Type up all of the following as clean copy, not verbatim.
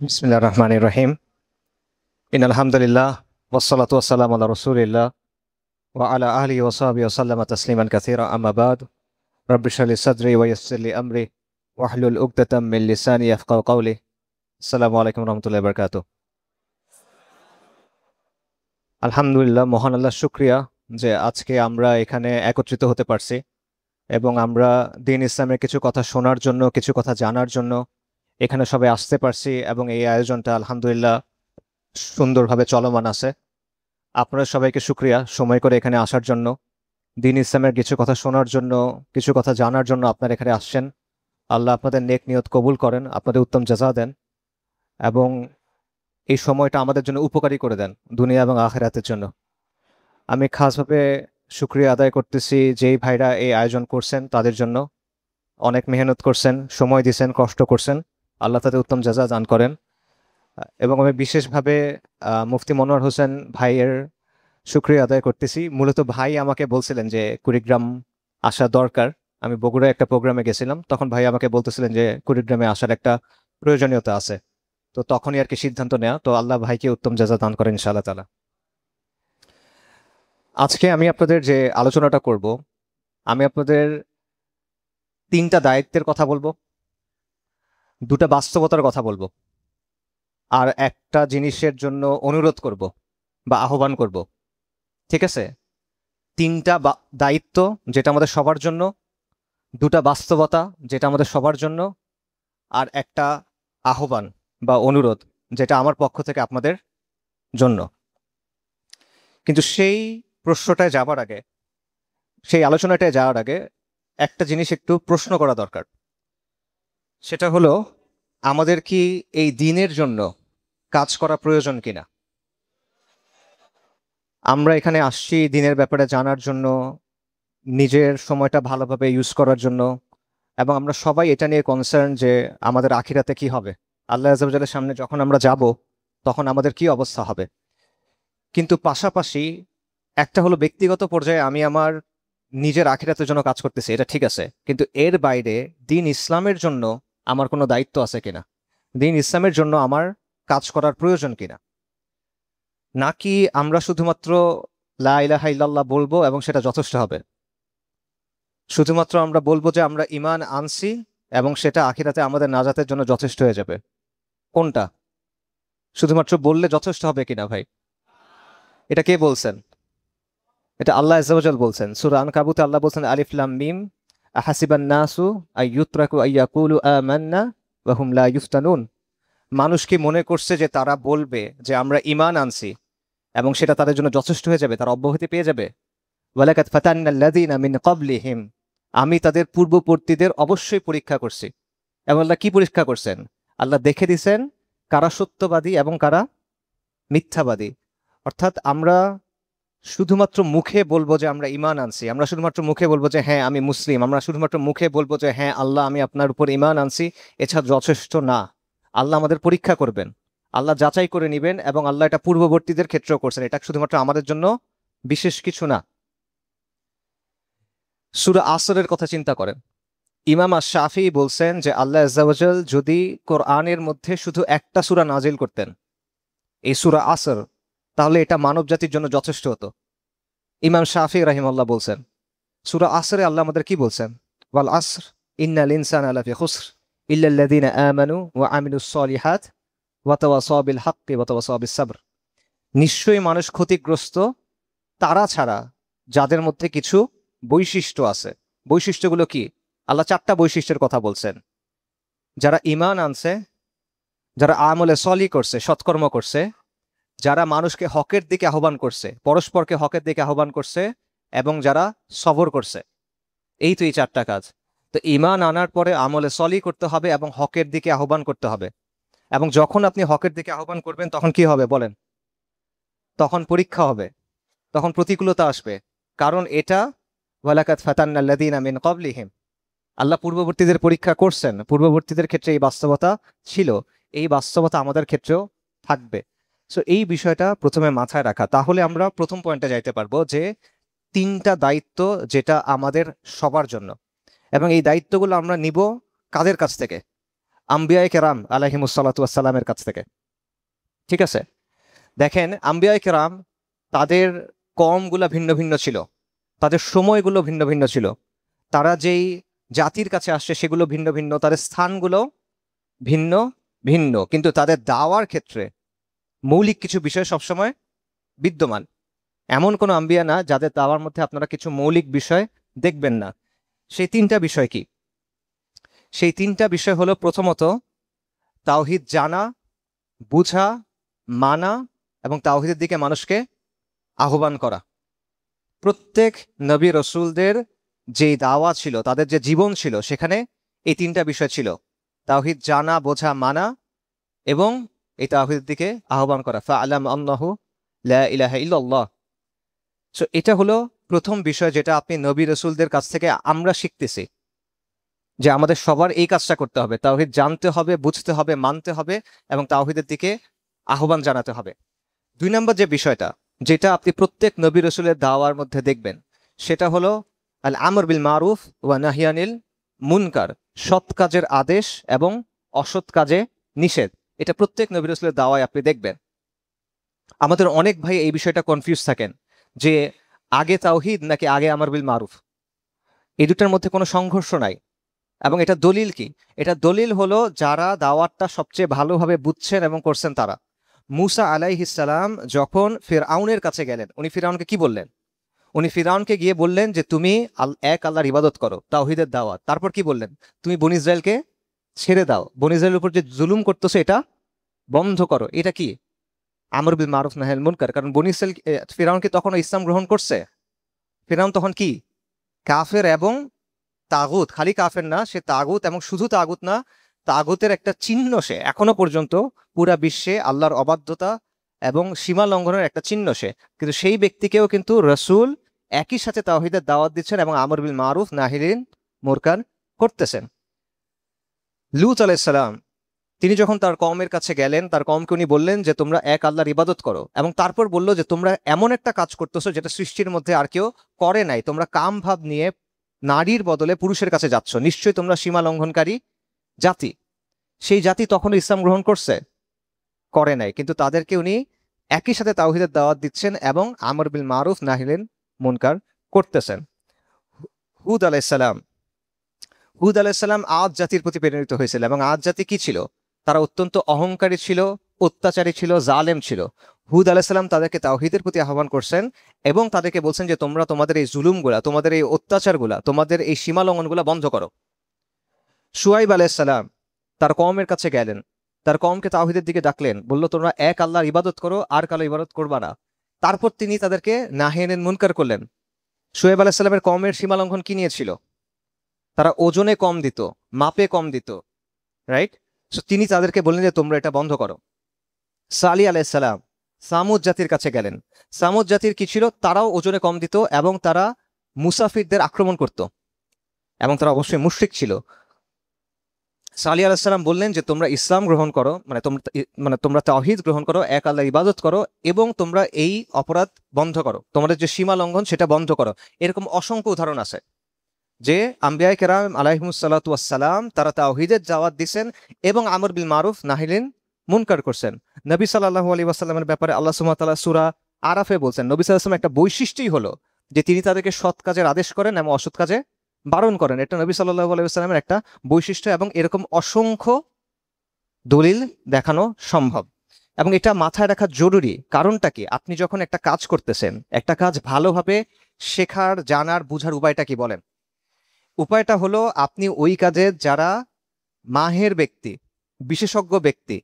বিসমিল্লাহির রহমানির রহিম। ইন্নাল হামদুলিল্লাহ ওয়াসসালাতু ওয়াসসালামু আলা রাসূলিল্লাহ ওয়া আলা আলিহি ওয়া সাহবিহি ওয়া সাল্লামা তাসলিমান কাসীরা আম্মা বাদ। রাব্বি ইশরাহ লি সাদরি ওয়া ইয়াসসির লি আমরি ওয়াহলুল উকদাতাম মিন লিসানি ইয়াফকাহু কওলি। আসসালামু আলাইকুম ওয়া রাহমাতুল্লাহি ওয়া বারাকাতুহু। আলহামদুলিল্লাহ, মহান আল্লাহর শুকরিয়া যে আজকে আমরা এখানে একত্রিত হতে পারছি এবং আমরা দ্বীন ইসলামের কিছু কথা শোনার জন্য, কিছু কথা জানার জন্য এখানে সবাই আসতে পারছি এবং এই আয়োজনটা আলহামদুলিল্লাহ সুন্দরভাবে চলমান আছে। আপনাদের সবাইকে শুকরিয়া সময় করে এখানে আসার জন্য, দ্বীন ইসলামের কিছু কথা শোনার জন্য, কিছু কথা জানার জন্য আপনারা এখানে আসছেন। আল্লাহ আপনাদের নেক নিয়ত কবুল করেন, আপনাদের উত্তম জাযা দেন এবং এই সময়টা আমাদের জন্য উপকারী করে দেন দুনিয়া এবং আখিরাতের জন্য। আমি খাসভাবে শুকরিয়া আদায় করতেছি যেই ভাইরা এই আয়োজন করছেন, তাদের জন্য অনেক মেহনত করছেন, সময় দিয়েছেন, কষ্ট করছেন। আল্লাহ তাদের উত্তম জাযা দান করেন। এবং আমি বিশেষভাবে মুফতি মনোয়ার হোসেন ভাইয়ের শুকরিয়া আদায় করতেছি। মূলত ভাই আমাকে বলছিলেন যে কুড়িগ্রাম আসা দরকার। আমি বগুড়ায় একটা প্রোগ্রামে গেছিলাম, তখন ভাই আমাকে বলতেছিলেন যে কুড়িগ্রামে আসার একটা প্রয়োজনীয়তা আছে। তো তখনই আর কি সিদ্ধান্ত নেওয়া। তো আল্লাহ ভাইকে উত্তম জাযা দান করেন ইনশাআল্লাহ তাআলা। আজকে আমি আপনাদের যে আলোচনাটা করব, আমি আপনাদের তিনটা দায়িত্বের কথা বলবো, দুটা বাস্তবতার কথা বলবো, আর একটা জিনিসের জন্য অনুরোধ করব বা আহ্বান করব। ঠিক আছে? তিনটা দায়িত্ব যেটা আমাদের সবার জন্য, দুটা বাস্তবতা যেটা আমাদের সবার জন্য, আর একটা আহ্বান বা অনুরোধ যেটা আমার পক্ষ থেকে আপনাদের জন্য। কিন্তু সেই প্রশ্নটায় যাবার আগে, সেই আলোচনাটায় যাওয়ার আগে একটা জিনিস একটু প্রশ্ন করা দরকার। সেটা হলো, আমাদের কি এই দিনের জন্য কাজ করা প্রয়োজন কিনা? আমরা এখানে আসছি দিনের ব্যাপারে জানার জন্য, নিজের সময়টা ভালোভাবে ইউজ করার জন্য, এবং আমরা সবাই এটা নিয়ে কনসার্ন যে আমাদের আখিরাতে কি হবে, আল্লাহ আযজা ওয়া জাল্লার সামনে যখন আমরা যাব তখন আমাদের কি অবস্থা হবে। কিন্তু পাশাপাশি একটা হলো ব্যক্তিগত পর্যায়ে আমি আমার নিজের আখিরাতের জন্য কাজ করতেছি, এটা ঠিক আছে, কিন্তু এর বাইরে দ্বীন ইসলামের জন্য আমার কোনো দায়িত্ব আছে কিনা, দ্বীন ইসলামের জন্য আমার কাজ করার প্রয়োজন কিনা। নাকি আমরা শুধুমাত্র লা ইলাহা ইল্লাল্লাহ বলবো এবং সেটা যথেষ্ট হবে, শুধুমাত্র আমরা বলবো যে আমরা ঈমান আনছি এবং সেটা আখিরাতে আমাদের নাজাতের জন্য যথেষ্ট হয়ে যাবে। কোনটা? শুধুমাত্র বললে যথেষ্ট হবে কিনা ভাই? এটা কে বলছেন? এটা আল্লাহ আযজা ওয়া জাল বলছেন। সূরা আনকাবুতে আল্লাহ বলছেন, আলিফ লাম মিম আহাসিবান নাসু আইয়ুতরাকু আইয়াকুলু আমান্না ওয়া হুম লা ইফতানুন। মানুষ কি মনে করছে যে তারা বলবে যে আমরা ঈমান আনছি এবং সেটা তাদের জন্য যথেষ্ট হয়ে যাবে, তারা অব্যাহতি পেয়ে যাবে? ওয়ালাকাদ ফাতান্নাল্লাযীনা মিন ক্বাবলিহিম, আমি তাদের পূর্ববর্তীদের অবশ্যই পরীক্ষা করছি। এবং আল্লাহ কি পরীক্ষা করছেন? আল্লাহ দেখে দিছেন কারা সত্যবাদী এবং কারা মিথ্যাবাদী। অর্থাৎ আমরা শুধুমাত্র মুখে বলবো যে আমরা ঈমান আনছি, আমরা শুধুমাত্র মুখে বলবো যে হ্যাঁ আমি মুসলিম, আমরা শুধুমাত্র মুখে বলবো যে হ্যাঁ আল্লাহ আমি আপনার উপর ঈমান আনছি, এছাড়া যথেষ্ট না। আল্লাহ আমাদের পরীক্ষা করবেন, আল্লাহ যাচাই করে নেবেন, এবং আল্লাহ এটা পূর্ববর্তীদের ক্ষেত্রেও করছেন। এটা শুধুমাত্র আমাদের জন্য বিশেষ কিছু না। সূরা আসরের কথা চিন্তা করেন। ইমাম আশ-শাফিঈ বলছেন যে আল্লাহ আযজা ওয়া জাল যদি কোরআনের মধ্যে শুধু একটা সূরা নাজিল করতেন, এই সূরা আসর, তাহলে এটা মানব জাতির জন্য যথেষ্ট হতো। ইমাম শাফিঈ রাহিমাহুল্লাহ বলছেন। সূরা আসরে আল্লাহ আমাদের কি বলছেন? ওয়াল আসর ইন্নাল ইনসানা লাফি খুসর ইল্লাল্লাযীনা আমানু ওয়া আমিলুস সলিহাত ওয়া তাওয়াসাউ বিল হাক্কি ওয়া তাওয়াসাউ বিস সাবর। নিশ্চয়ই মানুষ ক্ষতিগ্রস্ত তারা ছাড়া যাদের মধ্যে কিছু বৈশিষ্ট্য আছে। বৈশিষ্ট্যগুলো কি? আল্লাহ চারটা বৈশিষ্ট্যের কথা বলছেন। যারা ঈমান আনছে, যারা আমলে সলি করছে, সৎকর্ম করছে, যারা মানুষকে হকের দিকে আহ্বান করছে, পরস্পরকে হকের দিকে আহ্বান করছে, এবং যারা সবর করছে। এই তো এই চারটা কাজ। তো ঈমান আনার পরে আমলে সলি করতে হবে এবং হকের দিকে আহ্বান করতে হবে। এবং যখন আপনি হকের দিকে আহ্বান করবেন তখন কি হবে বলেন? তখন পরীক্ষা হবে, তখন প্রতিকূলতা আসবে। কারণ এটা ওয়ালাকাদ ফাতান্নাল্লাযীনা মিন ক্বাবলিহিম, আল্লাহ পূর্ববর্তীদের পরীক্ষা করছেন, পূর্ববর্তীদের ক্ষেত্রে এই বাস্তবতা ছিল, এই বাস্তবতা আমাদের ক্ষেত্রেও থাকবে। সো এই বিষয়টা প্রথমে মাথায় রাখা, তাহলে আমরা প্রথম পয়েন্টে যাইতে পারবো যে তিনটা দায়িত্ব যেটা আমাদের সবার জন্য, এবং এই দায়িত্বগুলো আমরা নিব কাদের কাছ থেকে? আম্বিয়ায়ে কেরাম আলাইহিমুসসালাতু ওয়াসসালামের কাছ থেকে। ঠিক আছে, দেখেন আম্বিয়ায়ে কেরাম তাদের কওমগুলা ভিন্ন ভিন্ন ছিল, তাদের সময়গুলো ভিন্ন ভিন্ন ছিল, তারা যেই জাতির কাছে আসছে সেগুলো ভিন্ন ভিন্ন, তাদের স্থানগুলো ভিন্ন ভিন্ন, কিন্তু তাদের দাওয়ার ক্ষেত্রে মৌলিক কিছু বিষয় সবসময় বিদ্যমান। এমন কোনো আম্বিয়া না যাদের দাওয়ার মধ্যে আপনারা কিছু মৌলিক বিষয় দেখবেন না। সেই তিনটা বিষয় কি? সেই তিনটা বিষয় হলো, প্রথমত তাওহিদ জানা, বুঝা, মানা এবং তাওহিদের দিকে মানুষকে আহ্বান করা। প্রত্যেক নবী রসুলদের যেই দাওয়া ছিল, তাদের যে জীবন ছিল, সেখানে এই তিনটা বিষয় ছিল: তাওহিদ জানা, বোঝা, মানা এবং এই তাওহিদের দিকে আহ্বান করা। ফাআলাম আন্নাহু লা ইলাহা ইল্লাল্লাহ। সো এটা হলো প্রথম বিষয় যেটা আপনি নবী রসুলদের কাছ থেকে আমরা শিখতেছি, যে আমাদের সবার এই কাজটা করতে হবে, তাওহিদ জানতে হবে, বুঝতে হবে, মানতে হবে এবং তাওহিদের দিকে আহ্বান জানাতে হবে। 2 নম্বর যে বিষয়টা, যেটা আপনি প্রত্যেক নবী রসুলের দাওয়ার মধ্যে দেখবেন, সেটা হলো আল আমর বিল মারুফ ওয়া নাহি আনিল মুনকার, সৎ কাজের আদেশ এবং অসৎ কাজে নিষেধ। এটা প্রত্যেক নবী রসুলের দাওয়ায় আপনি দেখবেন। আমাদের অনেক ভাই এই বিষয়টা কনফিউজ থাকেন যে আগে তাওহিদ নাকি আগে আমর বিল মারুফ। এই দুটার মধ্যে কোনো সংঘর্ষ নাই। এবং এটা দলিল কি? এটা দলিল হলো যারা দাওয়াতটা সবচেয়ে ভালোভাবে বুঝছেন এবং করছেন তারা। মুসা আলাইহিস সালাম যখন ফিরআউনের কাছে গেলেন, উনি ফিরআউনকে কি বললেন? উনি ফিরআউনকে গিয়ে বললেন যে তুমি এক আল্লাহর ইবাদত করো, তাওহীদের দাওয়াত। তারপর কি বললেন? তুমি বনী ইসরায়েলকে ছেড়ে দাও, বনী ইসরায়েলের উপর যে জুলুম করতেছো এটা বন্ধ করো। এটা কি? আমর বিল মারুফ নাহি আনিল মুনকার। কারণ বনী ইসরায়েল, ফিরআউন কি তখন ইসলাম গ্রহণ করছে? ফিরআউন তখন কি? কাফের এবং তাগুত। খালি কাফের না, সে তাগুত, এবং শুধু তাগুত না, তাগুতের একটা চিহ্ন। সে এখনো পর্যন্ত পুরা বিশ্বে আল্লাহর অবাধ্যতা এবং সীমা লঙ্ঘনের একটা চিহ্ন সে। কিন্তু সেই ব্যক্তিকেও কিন্তু রসুল একই সাথে তাওহীদের দাওয়াত দিচ্ছেন এবং আমর বিল মারুফ নাহিল মুনকার করতেছেন। লূত আলাইহিস সালাম তিনি যখন তার কওমের কাছে গেলেন, তার কওমকে উনি বললেন যে তোমরা এক আল্লাহর ইবাদত করো, এবং তারপর বলল যে তোমরা এমন একটা কাজ করতেছো যেটা সৃষ্টির মধ্যে আর কেউ করে নাই। তোমরা কাম ভাব নিয়ে নারীর বদলে পুরুষের কাছে যাচ্ছ, নিশ্চয়ই তোমরা সীমা লঙ্ঘনকারী জাতি। সেই জাতি তখনও ইসলাম গ্রহণ করছে? করে নাই, কিন্তু তাদেরকে উনি একই সাথে তাওহীদের দাওয়াত দিচ্ছেন এবং আমর বিল মারুফ নাহিল মুনকার করতেছেন। হুদ আলাইসালাম, হুদ আলাইসাল্লাম আদ জাতির প্রতি প্রেরিত হয়েছিল, এবং আদ জাতি কি ছিল? তারা অত্যন্ত অহংকারী ছিল, অত্যাচারী ছিল, জালেম ছিল। হুদ আলাইসাল্লাম তাদেরকে তাওহীদের প্রতি আহ্বান করছেন এবং তাদেরকে বলছেন যে তোমরা তোমাদের এই জুলুমগুলা, তোমাদের এই অত্যাচারগুলা, তোমাদের এই সীমা লঙ্ঘনগুলা বন্ধ করো। শুআইব আলাইসাল্লাম তার কওমের কাছে গেলেন, তার কওমকে তাওহীদের দিকে ডাকলেন, বলল তোমরা এক আল্লাহর ইবাদত করো, আর কারো ইবাদত করবা না। তারপর তিনি তাদেরকে নাহি আনিল মুনকার করলেন। শুআইব আলাইসাল্লামের কওমের সীমা লঙ্ঘন কি নিয়েছিল? তারা ওজনে কম দিত, মাপে কম দিত, রাইট? সো তিনি তাদেরকে বললেন যে তোমরা এটা বন্ধ করো। সালি আলাইসাল্লাম সামুদ জাতির কাছে গেলেন। সামুদ জাতির কি ছিল? তারাও ওজনে কম দিত এবং তারা মুসাফিরদের আক্রমণ করত, এবং তারা অবশ্যই মুশরিক ছিল। সালি আলাইসাল্লাম বললেন যে তোমরা ইসলাম গ্রহণ করো, মানে তোমরা তাওহীদ গ্রহণ করো, এক আল্লাহর ইবাদত করো, এবং তোমরা এই অপরাধ বন্ধ করো, তোমাদের যে সীমা লঙ্ঘন সেটা বন্ধ করো। এরকম অসংখ্য উদাহরণ আছে যে আম্বিয়ায়ে কেরাম আলাইহিমুসসালাতু ওয়াসসালাম তারা তাওহীদের দাওয়াত দিয়েছেন এবং আমর বিল মারুফ নাহিল মুনকার করছেন। নবী সাল্লাল্লাহু আলাইহি ওয়াসাল্লামের ব্যাপারে আল্লাহ সুবহানাহু ওয়া তাআলা সূরা আরাফে বলছেন, নবী সাল্লাল্লাহু আলাইহি ওয়াসাল্লাম একটা বৈশিষ্ট্যই হলো যে তিনি তাদেরকে সৎ কাজের আদেশ করেন এবং অসৎ কাজে বারণ করেন। এটা নবী সাল্লাল্লাহু আলাইহি ওয়াসাল্লামের একটা বৈশিষ্ট্য, এবং এরকম অসংখ্য দলিল দেখানো সম্ভব। এবং এটা মাথায় রাখা জরুরি। কারণটা কি? আপনি যখন একটা কাজ করতেছেন, একটা কাজ ভালোভাবে শেখার, জানার, বুঝার উপায়টা কি বলেন? উপায়টা হলো আপনি ওই কাজের যারা মাহের ব্যক্তি, বিশেষজ্ঞ ব্যক্তি,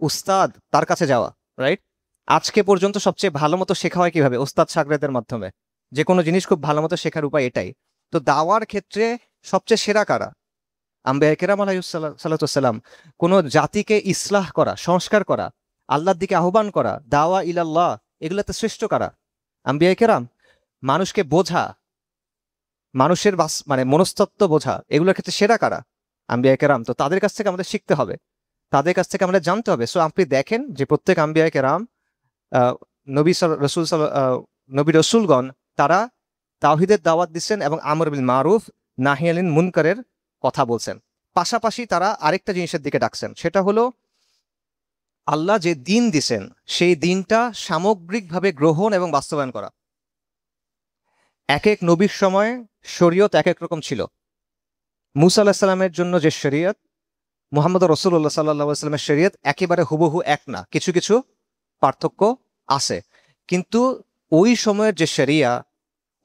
উস্তাদ, তার কাছে যাওয়া, রাইট? আজকে পর্যন্ত সবচেয়ে ভালো মতো শেখা হয় কিভাবে? ওস্তাদ শাগরেদের মাধ্যমে। যে কোনো জিনিস খুব ভালো মতো শেখার উপায় এটাই। তো দাওয়ার ক্ষেত্রে সবচেয়ে সেরা কারা? আম্বিয়া কেরাম আলাইহিসসালাম। কোনো জাতিকে ইসলাহ করা, সংস্কার করা, আল্লাহর দিকে আহ্বান করা, দাওয়া ইলাল্লাহ, এগুলোতে শ্রেষ্ঠ কারা? আম্বিয়া কেরাম। মানুষকে বোঝা, মানুষের মানে মনস্তত্ত্ব বোঝা, এগুলোর ক্ষেত্রে সেরা কারা? আম্বিয়া কেরাম। তো তাদের কাছ থেকে আমাদের শিখতে হবে, তাদের কাছ থেকে আমাদের জানতে হবে। সো আপনি দেখেন যে প্রত্যেক আম্বিয়া কেরাম, নবী রসুলগণ, তারা তাওহীদের দাওয়াত দিচ্ছেন এবং আমর বিল মারুফ নাহি আনিল মুনকারের কথা বলছেন। পাশাপাশি তারা আরেকটা জিনিসের দিকে ডাকছেন, সেটা হলো আল্লাহ যে দিন দিছেন সেই দিনটা সামগ্রিকভাবে গ্রহণ এবং বাস্তবায়ন করা। এক এক নবীর সময় শরীয়ত এক এক রকম ছিল। মুসা আল্লাহ সাল্লামের জন্য যে শরীয়ত, মুহাম্মদ রসুল্লাহ সাল্লাহ সাল্লামের শরীয়ত একেবারে হুবহু এক না, কিছু কিছু পার্থক্য আছে। কিন্তু ওই সময়ের যে শরিয়া,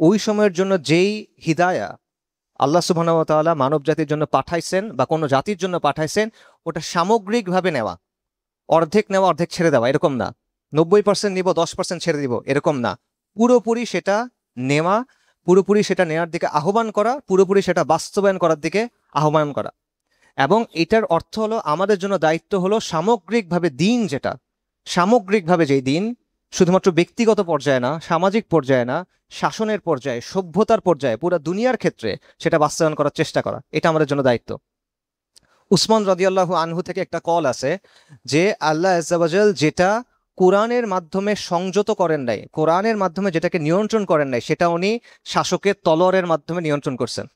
ওই সময়ের জন্য যেই হিদায়া আল্লাহ সুবহানাহু ওয়া তাআলা মানব জাতির জন্য পাঠাইছেন বা কোনো জাতির জন্য পাঠাইছেন, ওটা সামগ্রিকভাবে নেওয়া, অর্ধেক নেওয়া অর্ধেক ছেড়ে দেওয়া এরকম না, 90% নিব 10% ছেড়ে দিব এরকম না, পুরোপুরি সেটা নেওয়া, পুরোপুরি সেটা নেওয়ার দিকে আহ্বান করা, পুরোপুরি সেটা বাস্তবায়ন করার দিকে আহ্বান করা। এবং এটার অর্থ হলো আমাদের জন্য দায়িত্ব হলো সামগ্রিকভাবে দিন, যেটা সামগ্রিকভাবে যেই দিন শুধুমাত্র ব্যক্তিগত পর্যায়ে না, সামাজিক পর্যায়ে না, শাসনের পর্যায়ে, সভ্যতার পর্যায়ে, পুরো দুনিয়ার ক্ষেত্রে সেটা বাস্তবায়ন করার চেষ্টা করা, এটা আমাদের জন্য দায়িত্ব। উসমান রাদিয়াল্লাহু আনহু থেকে একটা কল আছে যে আল্লাহ আজ্জা ওয়া জাল যেটা কোরআনের মাধ্যমে সংযত করেন নাই, কোরআনের মাধ্যমে যেটাকে নিয়ন্ত্রণ করেন নাই, সেটা উনি শাসকের তলোয়ারের মাধ্যমে নিয়ন্ত্রণ করছেন।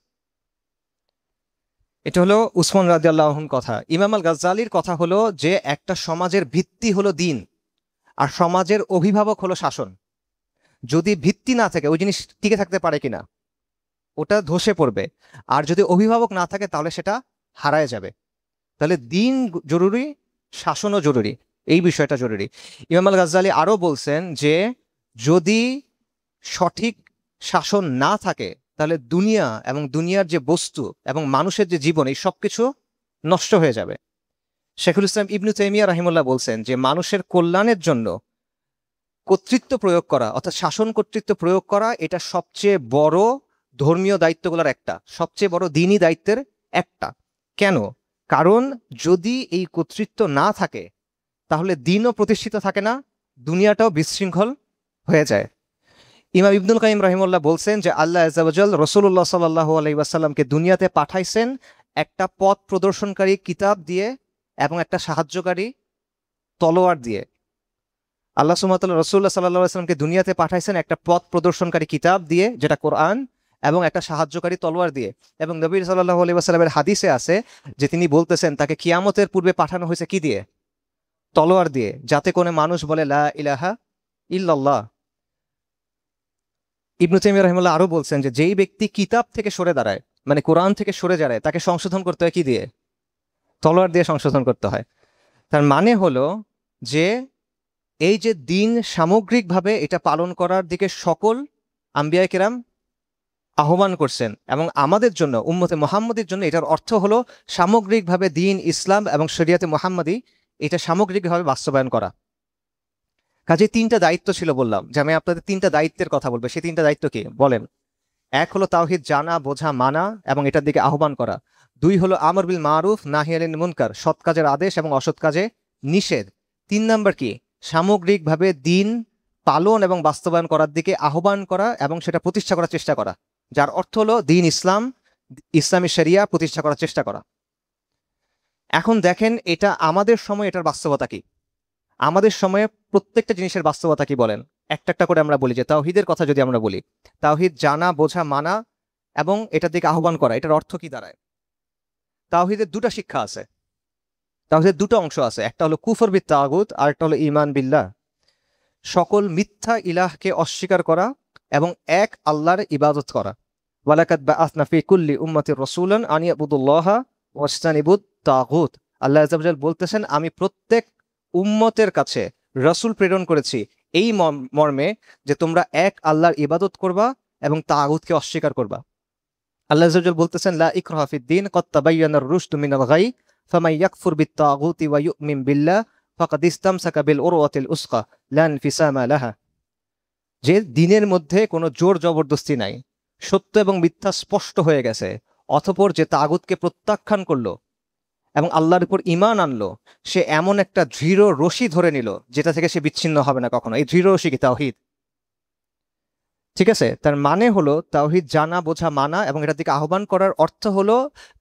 এটা হলো উসমান রাদিয়াল্লাহু আনহুর কথা। ইমাম আল গাজ্জালির কথা হলো যে একটা সমাজের ভিত্তি হলো দিন, আর সমাজের অভিভাবক হলো শাসন। যদি ভিত্তি না থাকে ওই জিনিস টিকে থাকতে পারে কিনা, ওটা ধসে পড়বে। আর যদি অভিভাবক না থাকে তাহলে সেটা হারায় যাবে। তাহলে দিন জরুরি, শাসনও জরুরি, এই বিষয়টা জরুরি। ইমাম আল গাজ্জালি আরো বলছেন যে যদি সঠিক শাসন না থাকে তাহলে দুনিয়া এবং দুনিয়ার যে বস্তু এবং মানুষের যে জীবন, এই সবকিছু নষ্ট হয়ে যাবে। শেখুল ইসলাম ইবনু তাইমিয়া রাহিমাহুল্লাহ বলছেন যে মানুষের কল্যাণের জন্য কর্তৃত্ব প্রয়োগ করা, অর্থাৎ শাসন কর্তৃত্ব প্রয়োগ করা, এটা সবচেয়ে বড় ধর্মীয় দায়িত্বগুলোর একটা, সবচেয়ে বড় দিনই দায়িত্বের একটা। কেন? কারণ যদি এই কর্তৃত্ব না থাকে তাহলে দিনও প্রতিষ্ঠিত থাকে না, দুনিয়াটাও বিশৃঙ্খল হয়ে যায়। ইমাম ইবনুল কাইয়িম রাহিমাহুল্লাহ বলছেন যে আল্লাহ আজ্জা ওয়া জাল রাসূলুল্লাহ সাল্লাল্লাহু আলাইহি ওয়াসাল্লামকে দুনিয়াতে পাঠাইছেন একটা পথ প্রদর্শনকারী কিতাব দিয়ে এবং একটা সাহায্যকারী তলোয়ার দিয়ে। আল্লাহ সুবহানাহু ওয়া তাআলা রাসূলুল্লাহ সাল্লাল্লাহু আলাইহি ওয়াসাল্লামকে দুনিয়াতে পাঠাইছেন একটা পথ প্রদর্শনকারী কিতাব দিয়ে, যেটা কোরআন, এবং একটা সাহায্যকারী তলোয়ার দিয়ে। এবং নবী সাল্লাল্লাহু আলাইহি ওয়াসাল্লামের হাদিসে আছে যে তিনি বলতেছেন তাকে কিয়ামতের পূর্বে পাঠানো হয়েছে কি দিয়ে? তলোয়ার দিয়ে, যাতে কোনো মানুষ বলে লা ইলাহা ইল্লাল্লাহ। ইবনু তাইমিয়া রাহিমাহুল্লাহ আরো বলছেন যে যেই ব্যক্তি কিতাব থেকে সরে দাঁড়ায়, মানে কোরআন থেকে সরে দাঁড়ায়, তাকে সংশোধন করতে হয় কি দিয়ে? তলোয়ার দিয়ে সংশোধন করতে হয়। তার মানে হলো যে এই যে দিন সামগ্রিকভাবে এটা পালন করার দিকে সকল আম্বিয়া কেরাম আহ্বান করছেন, এবং আমাদের জন্য উম্মতে মুহাম্মদীর জন্য এটার অর্থ হলো সামগ্রিকভাবে দিন ইসলাম এবং শরিয়াতে মুহাম্মাদি এটা সামগ্রিকভাবে বাস্তবায়ন করা। কাজে তিনটা দায়িত্ব ছিল, বললাম যে আমি আপনাদের তিনটা দায়িত্বের কথা বলবো। সেই তিনটা দায়িত্ব কি বলেন? এক হলো তাওহীদ জানা, বোঝা, মানা এবং এটার দিকে আহ্বান করা। দুই হলো আমর বিল মারুফ নাহি আনিল মুনকার, সৎ কাজের আদেশ এবং অসৎ কাজে নিষেধ। তিন নাম্বার কি? সামগ্রিকভাবে দিন পালন এবং বাস্তবায়ন করার দিকে আহ্বান করা এবং সেটা প্রতিষ্ঠা করার চেষ্টা করা, যার অর্থ হলো দিন ইসলাম, ইসলামী শরিয়া প্রতিষ্ঠা করার চেষ্টা করা। এখন দেখেন এটা আমাদের সময়, এটার বাস্তবতা কি? আমাদের সময়ে প্রত্যেকটা জিনিসের বাস্তবতা কি বলেন? একটা একটা করে আমরা বলি। যে তাওহীদের কথা যদি আমরা বলি, তাওহীদ জানা, বোঝা, মানা এবং এটার দিকে আহ্বান করা, এটার অর্থ কি দাঁড়ায়? তাওহীদের দুটা শিক্ষা আছে, তাওহীদের দুটো অংশ আছে। একটা হলো কুফর বিত তাগুত, আর একটা হলো ঈমান বিল্লাহ, সকল মিথ্যা ইলাহকে অস্বীকার করা এবং এক আল্লাহর ইবাদত করা। ওয়ালাকাদ বাআসনা ফি কুল্লি উম্মাতির রাসূলান আন ইয়াবুদুল্লাহা ওয়াজতানিবুত তাগুত। আল্লাহ আযজা ওয়া জাল বলতেছেন আমি প্রত্যেক উম্মতের কাছে রাসূল প্রেরণ করেছি এই মর্মে যে তোমরা এক আল্লাহর ইবাদত করবা এবং তাগুতকে অস্বীকার করবা। আল্লাহ আযজা ওয়া জাল বলতেছেন লা ইকরাহা ফিদ দ্বীন কদ তাবায়্যানার রুশদু মিনাল গাই ফামান ইয়াকফুর বিত তাগুতি ওয়া ইউমিন বিল্লাহ ফাকাদ ইসতামসাকা বিল উরওয়াতিল উসকা লা ইনফিসামা লাহা। যে দিনের মধ্যে কোনো জোর জবরদস্তি নাই, সত্য এবং মিথ্যা স্পষ্ট হয়ে গেছে, অতঃপর যে তাগুতকে প্রত্যাখ্যান করলো এবং আল্লাহর উপর ঈমান আনলো, সে এমন একটা দৃঢ় রশি ধরে নিল যেটা থেকে সে বিচ্ছিন্ন হবে না কখনো। এই দৃঢ় রশি কি? তাওহীদ। ঠিক আছে? তার মানে হলো তাওহীদ জানা, বোঝা, মানা এবং এটার দিকে আহ্বান করার অর্থ হলো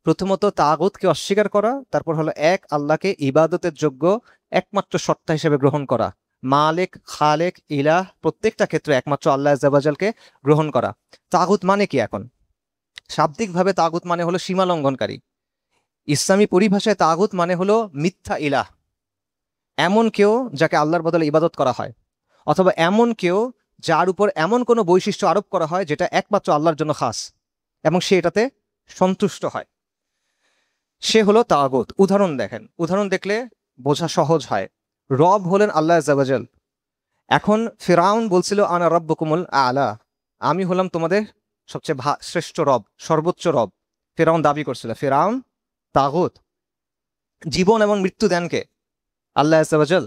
প্রথমত তাগুতকে অস্বীকার করা, তারপর হলো এক আল্লাহকে ইবাদতের যোগ্য একমাত্র সত্তা হিসেবে গ্রহণ করা, মালিক, খালেক, ইলাহ প্রত্যেকটা ক্ষেত্রে একমাত্র আল্লাহ আযজা ওয়া জালকে গ্রহণ করা। তাগুত মানে কি? এখন শাব্দিকভাবে তাগুত মানে হলো সীমা লঙ্ঘনকারী। ইসলামী পরিভাষায় তাগুত মানে হলো মিথ্যা ইলাহ, এমন কেউ যাকে আল্লাহর বদলে ইবাদত করা হয়, অথবা এমন কেউ যার উপর এমন কোনো বৈশিষ্ট্য আরোপ করা হয় যেটা একমাত্র আল্লাহর জন্য খাস এবং সে এটাতে সন্তুষ্ট হয়, সে হলো তাগুত। উদাহরণ দেখেন, উদাহরণ দেখলে বোঝা সহজ হয়। রব হলেন আল্লাহ আযজা ওয়া জাল। এখন ফিরাউন বলছিল আনা রাব্বুকুমুল আলা, আমি হলাম তোমাদের সবচেয়ে শ্রেষ্ঠ রব, সর্বোচ্চ রব। ফিরাউন দাবি করছিল। ফিরাউন তাগুত। জীবন এবং মৃত্যু দেন কে? আল্লাহ আযজা ওয়া জাল।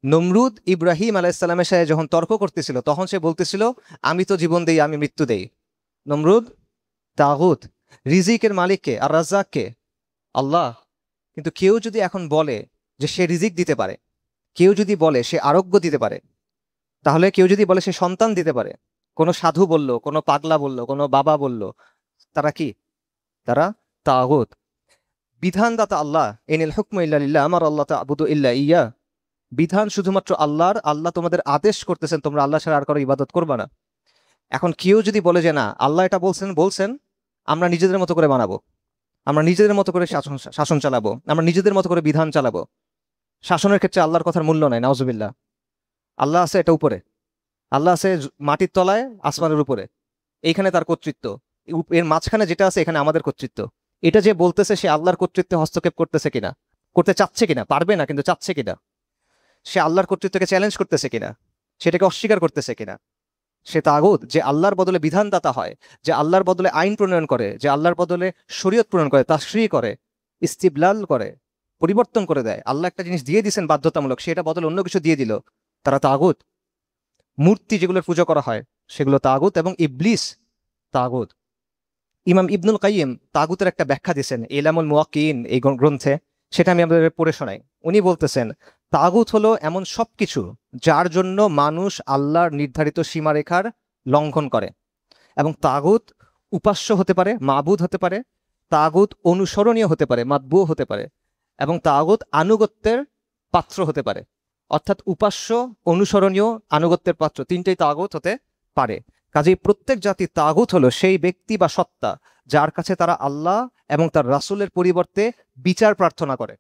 নমরুদ ইব্রাহিম আলাইহিসসালামের সাথে যখন তর্ক করতেছিল তখন সে বলতেছিল আমি তো জীবন দেই, আমি মৃত্যু দেই। নমরুদ তাগুত। রিজিকের মালিক কে? আর রাজ্জাক কে? আল্লাহ। কিন্তু কেউ যদি এখন বলে যে সে রিজিক দিতে পারে, কেউ যদি বলে সে আরোগ্য দিতে পারে, তাহলে কেউ যদি বলে সে সন্তান দিতে পারে, কোনো সাধু বলল, কোনো পাগলা বলল, কোনো বাবা বলল, তারা কি? তারা তাগুত। বিধানদাতা আল্লাহ, ইনিল হুকমু ইল্লা লিল্লাহ আমার আল্লাহ তা'বুদু ইল্লা ইয়্যাহ। বিধান শুধুমাত্র আল্লাহর, আল্লাহ তোমাদের আদেশ করতেছেন তোমরা আল্লাহ ছাড়া আর কারো ইবাদত করবা না। এখন কেউ যদি বলে যে না আল্লাহ এটা বলছেন বলছেন, আমরা নিজেদের মতো করে বানাবো, আমরা নিজেদের মতো করে শাসন চালাবো, আমরা নিজেদের মতো করে বিধান চালাবো, শাসনের ক্ষেত্রে আল্লাহর কথার মূল্য নাই, নাউজুবিল্লাহ। আল্লাহ আছে এটা উপরে, আল্লাহ আছে মাটির তলায়, আসমানের উপরে, এইখানে তার কর্তৃত্ব, এর মাঝখানে যেটা আছে এখানে আমাদের কর্তৃত্ব। এটা যে বলতেছে সে আল্লাহর কর্তৃত্বে হস্তক্ষেপ করতেছে কিনা, করতে চাচ্ছে কিনা, পারবে না কিন্তু চাচ্ছে কিনা, সে আল্লাহর কর্তৃত্বকে চ্যালেঞ্জ করতেছে কিনা, সেটাকে অস্বীকার করতেছে কিনা, সে তাগুত। যে আল্লাহর বদলে বিধানদাতা হয়, যে আল্লাহর বদলে আইন প্রণয়ন করে, যে আল্লাহর বদলে শরীয়ত প্রণয়ন করে, তাশরী করে, ইস্তিবলাল করে, পরিবর্তন করে দেয়। আল্লাহ একটা জিনিস দিয়ে দিয়েছেন বাধ্যতামূলক, সেটা বদলে অন্য কিছু দিয়ে দিল, তারা তাগুত। মূর্তি যেগুলোর পুজো করা হয় সেগুলো তাগুত, এবং ইবলিস তাগুত। ইমাম ইবনুল কাইয়িম তাগুতের একটা ব্যাখ্যা দিয়েছেন ইলামুল মুওয়াক্কিন এই গ্রন্থে, সেটা আমি আপনাদের পড়ে শোনাই। উনি বলতেছেন তাগুত হলো এমন সবকিছু যার জন্য মানুষ আল্লাহর নির্ধারিত সীমারেখার লঙ্ঘন করে, এবং তাগুত উপাস্য হতে পারে, মাবুদ হতে পারে, তাগুত অনুসরণীয় হতে পারে, মাতবু হতে পারে, এবং তাগুত আনুগত্যের পাত্র হতে পারে। অর্থাৎ উপাস্য, অনুসরণীয়, আনুগত্যের পাত্র, তিনটেই তাগুত হতে পারে। কাজেই প্রত্যেক জাতির তাগুত হলো সেই ব্যক্তি বা সত্তা যার কাছে তারা আল্লাহ এবং তার রাসূলের পরিবর্তে বিচার প্রার্থনা করে।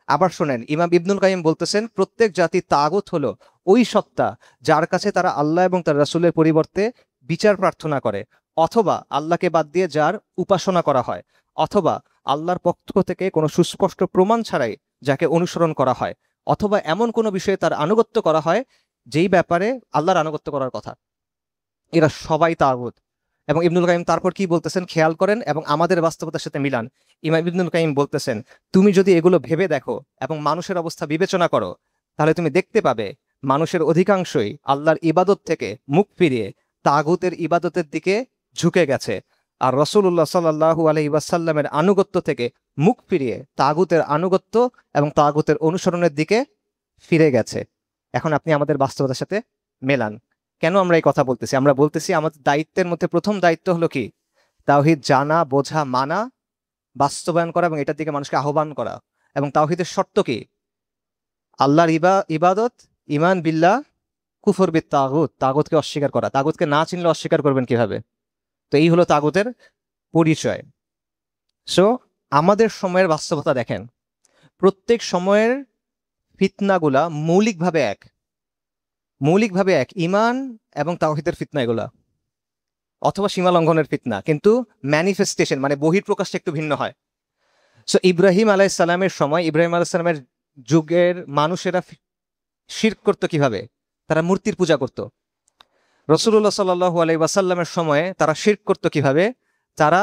আবার শোনেন, ইমাম ইবনুল কাইয়িম বলতেছেন প্রত্যেক জাতির তাগুত হলো ওই সত্তা যার কাছে তারা আল্লাহ এবং তার রাসূলের পরিবর্তে বিচার প্রার্থনা করে, অথবা আল্লাহকে বাদ দিয়ে যার উপাসনা করা হয়, অথবা আল্লাহর পক্ষ থেকে কোনো সুস্পষ্ট প্রমাণ ছাড়াই যাকে অনুসরণ করা হয়, অথবা এমন কোনো বিষয়ে তার আনুগত্য করা হয় যেই ব্যাপারে আল্লাহর আনুগত্য করার কথা। এরা সবাই তাগুত। এবং ইবনুল কাইয়িম তারপর কি বলতেছেন খেয়াল করেন এবং আমাদের বাস্তবতার সাথে মিলান। ইমাম ইবনুল কাইয়িম বলতেছেন তুমি যদি এগুলো ভেবে দেখো এবং মানুষের অবস্থা বিবেচনা করো, তাহলে তুমি দেখতে পাবে মানুষের অধিকাংশই আল্লাহর ইবাদত থেকে মুখ ফিরিয়ে তাগুতের ইবাদতের দিকে ঝুঁকে গেছে, আর রাসূলুল্লাহ সাল্লাল্লাহু আলাইহি ওয়াসাল্লামের আনুগত্য থেকে মুখ ফিরিয়ে তাগুতের আনুগত্য এবং তাগুতের অনুসরণের দিকে ফিরে গেছে। এখন আপনি আমাদের বাস্তবতার সাথে মেলান। কেন আমরা এই কথা বলতেছি? আমরা বলতেছি আমাদের দায়িত্বের মধ্যে প্রথম দায়িত্ব হলো কি? তাওহীদ জানা, বোঝা, মানা, বাস্তবায়ন করা এবং এটার দিকে মানুষকে আহ্বান করা। এবং তাওহীদের শর্ত কি? আল্লাহর ইবাদত, ইমান বিল্লাহ, কুফর বিত তাগুত, তাগুতকে অস্বীকার করা। তাগুতকে না চিনলে অস্বীকার করবেন কিভাবে? তো এই হলো তাগুতের পরিচয়। সো আমাদের সময়ের বাস্তবতা দেখেন, প্রত্যেক সময়ের ফিতনাগুলা মৌলিকভাবে এক, মৌলিকভাবে এক। ইমান এবং তাওহীদের ফিতনা এগুলা, অথবা সীমা লঙ্ঘনের ফিতনা, কিন্তু ম্যানিফেস্টেশন মানে বহিঃপ্রকাশটা একটু ভিন্ন হয়। সো ইব্রাহিম আলাইহিস সালামের সময়, ইব্রাহিম আলাইহিস সালামের যুগের মানুষেরা শিরক করতো কিভাবে? তারা মূর্তির পূজা করত। রাসূলুল্লাহ সাল্লাল্লাহু আলাইহি ওয়াসাল্লামের সময়ে তারা শিরক করতো কিভাবে? তারা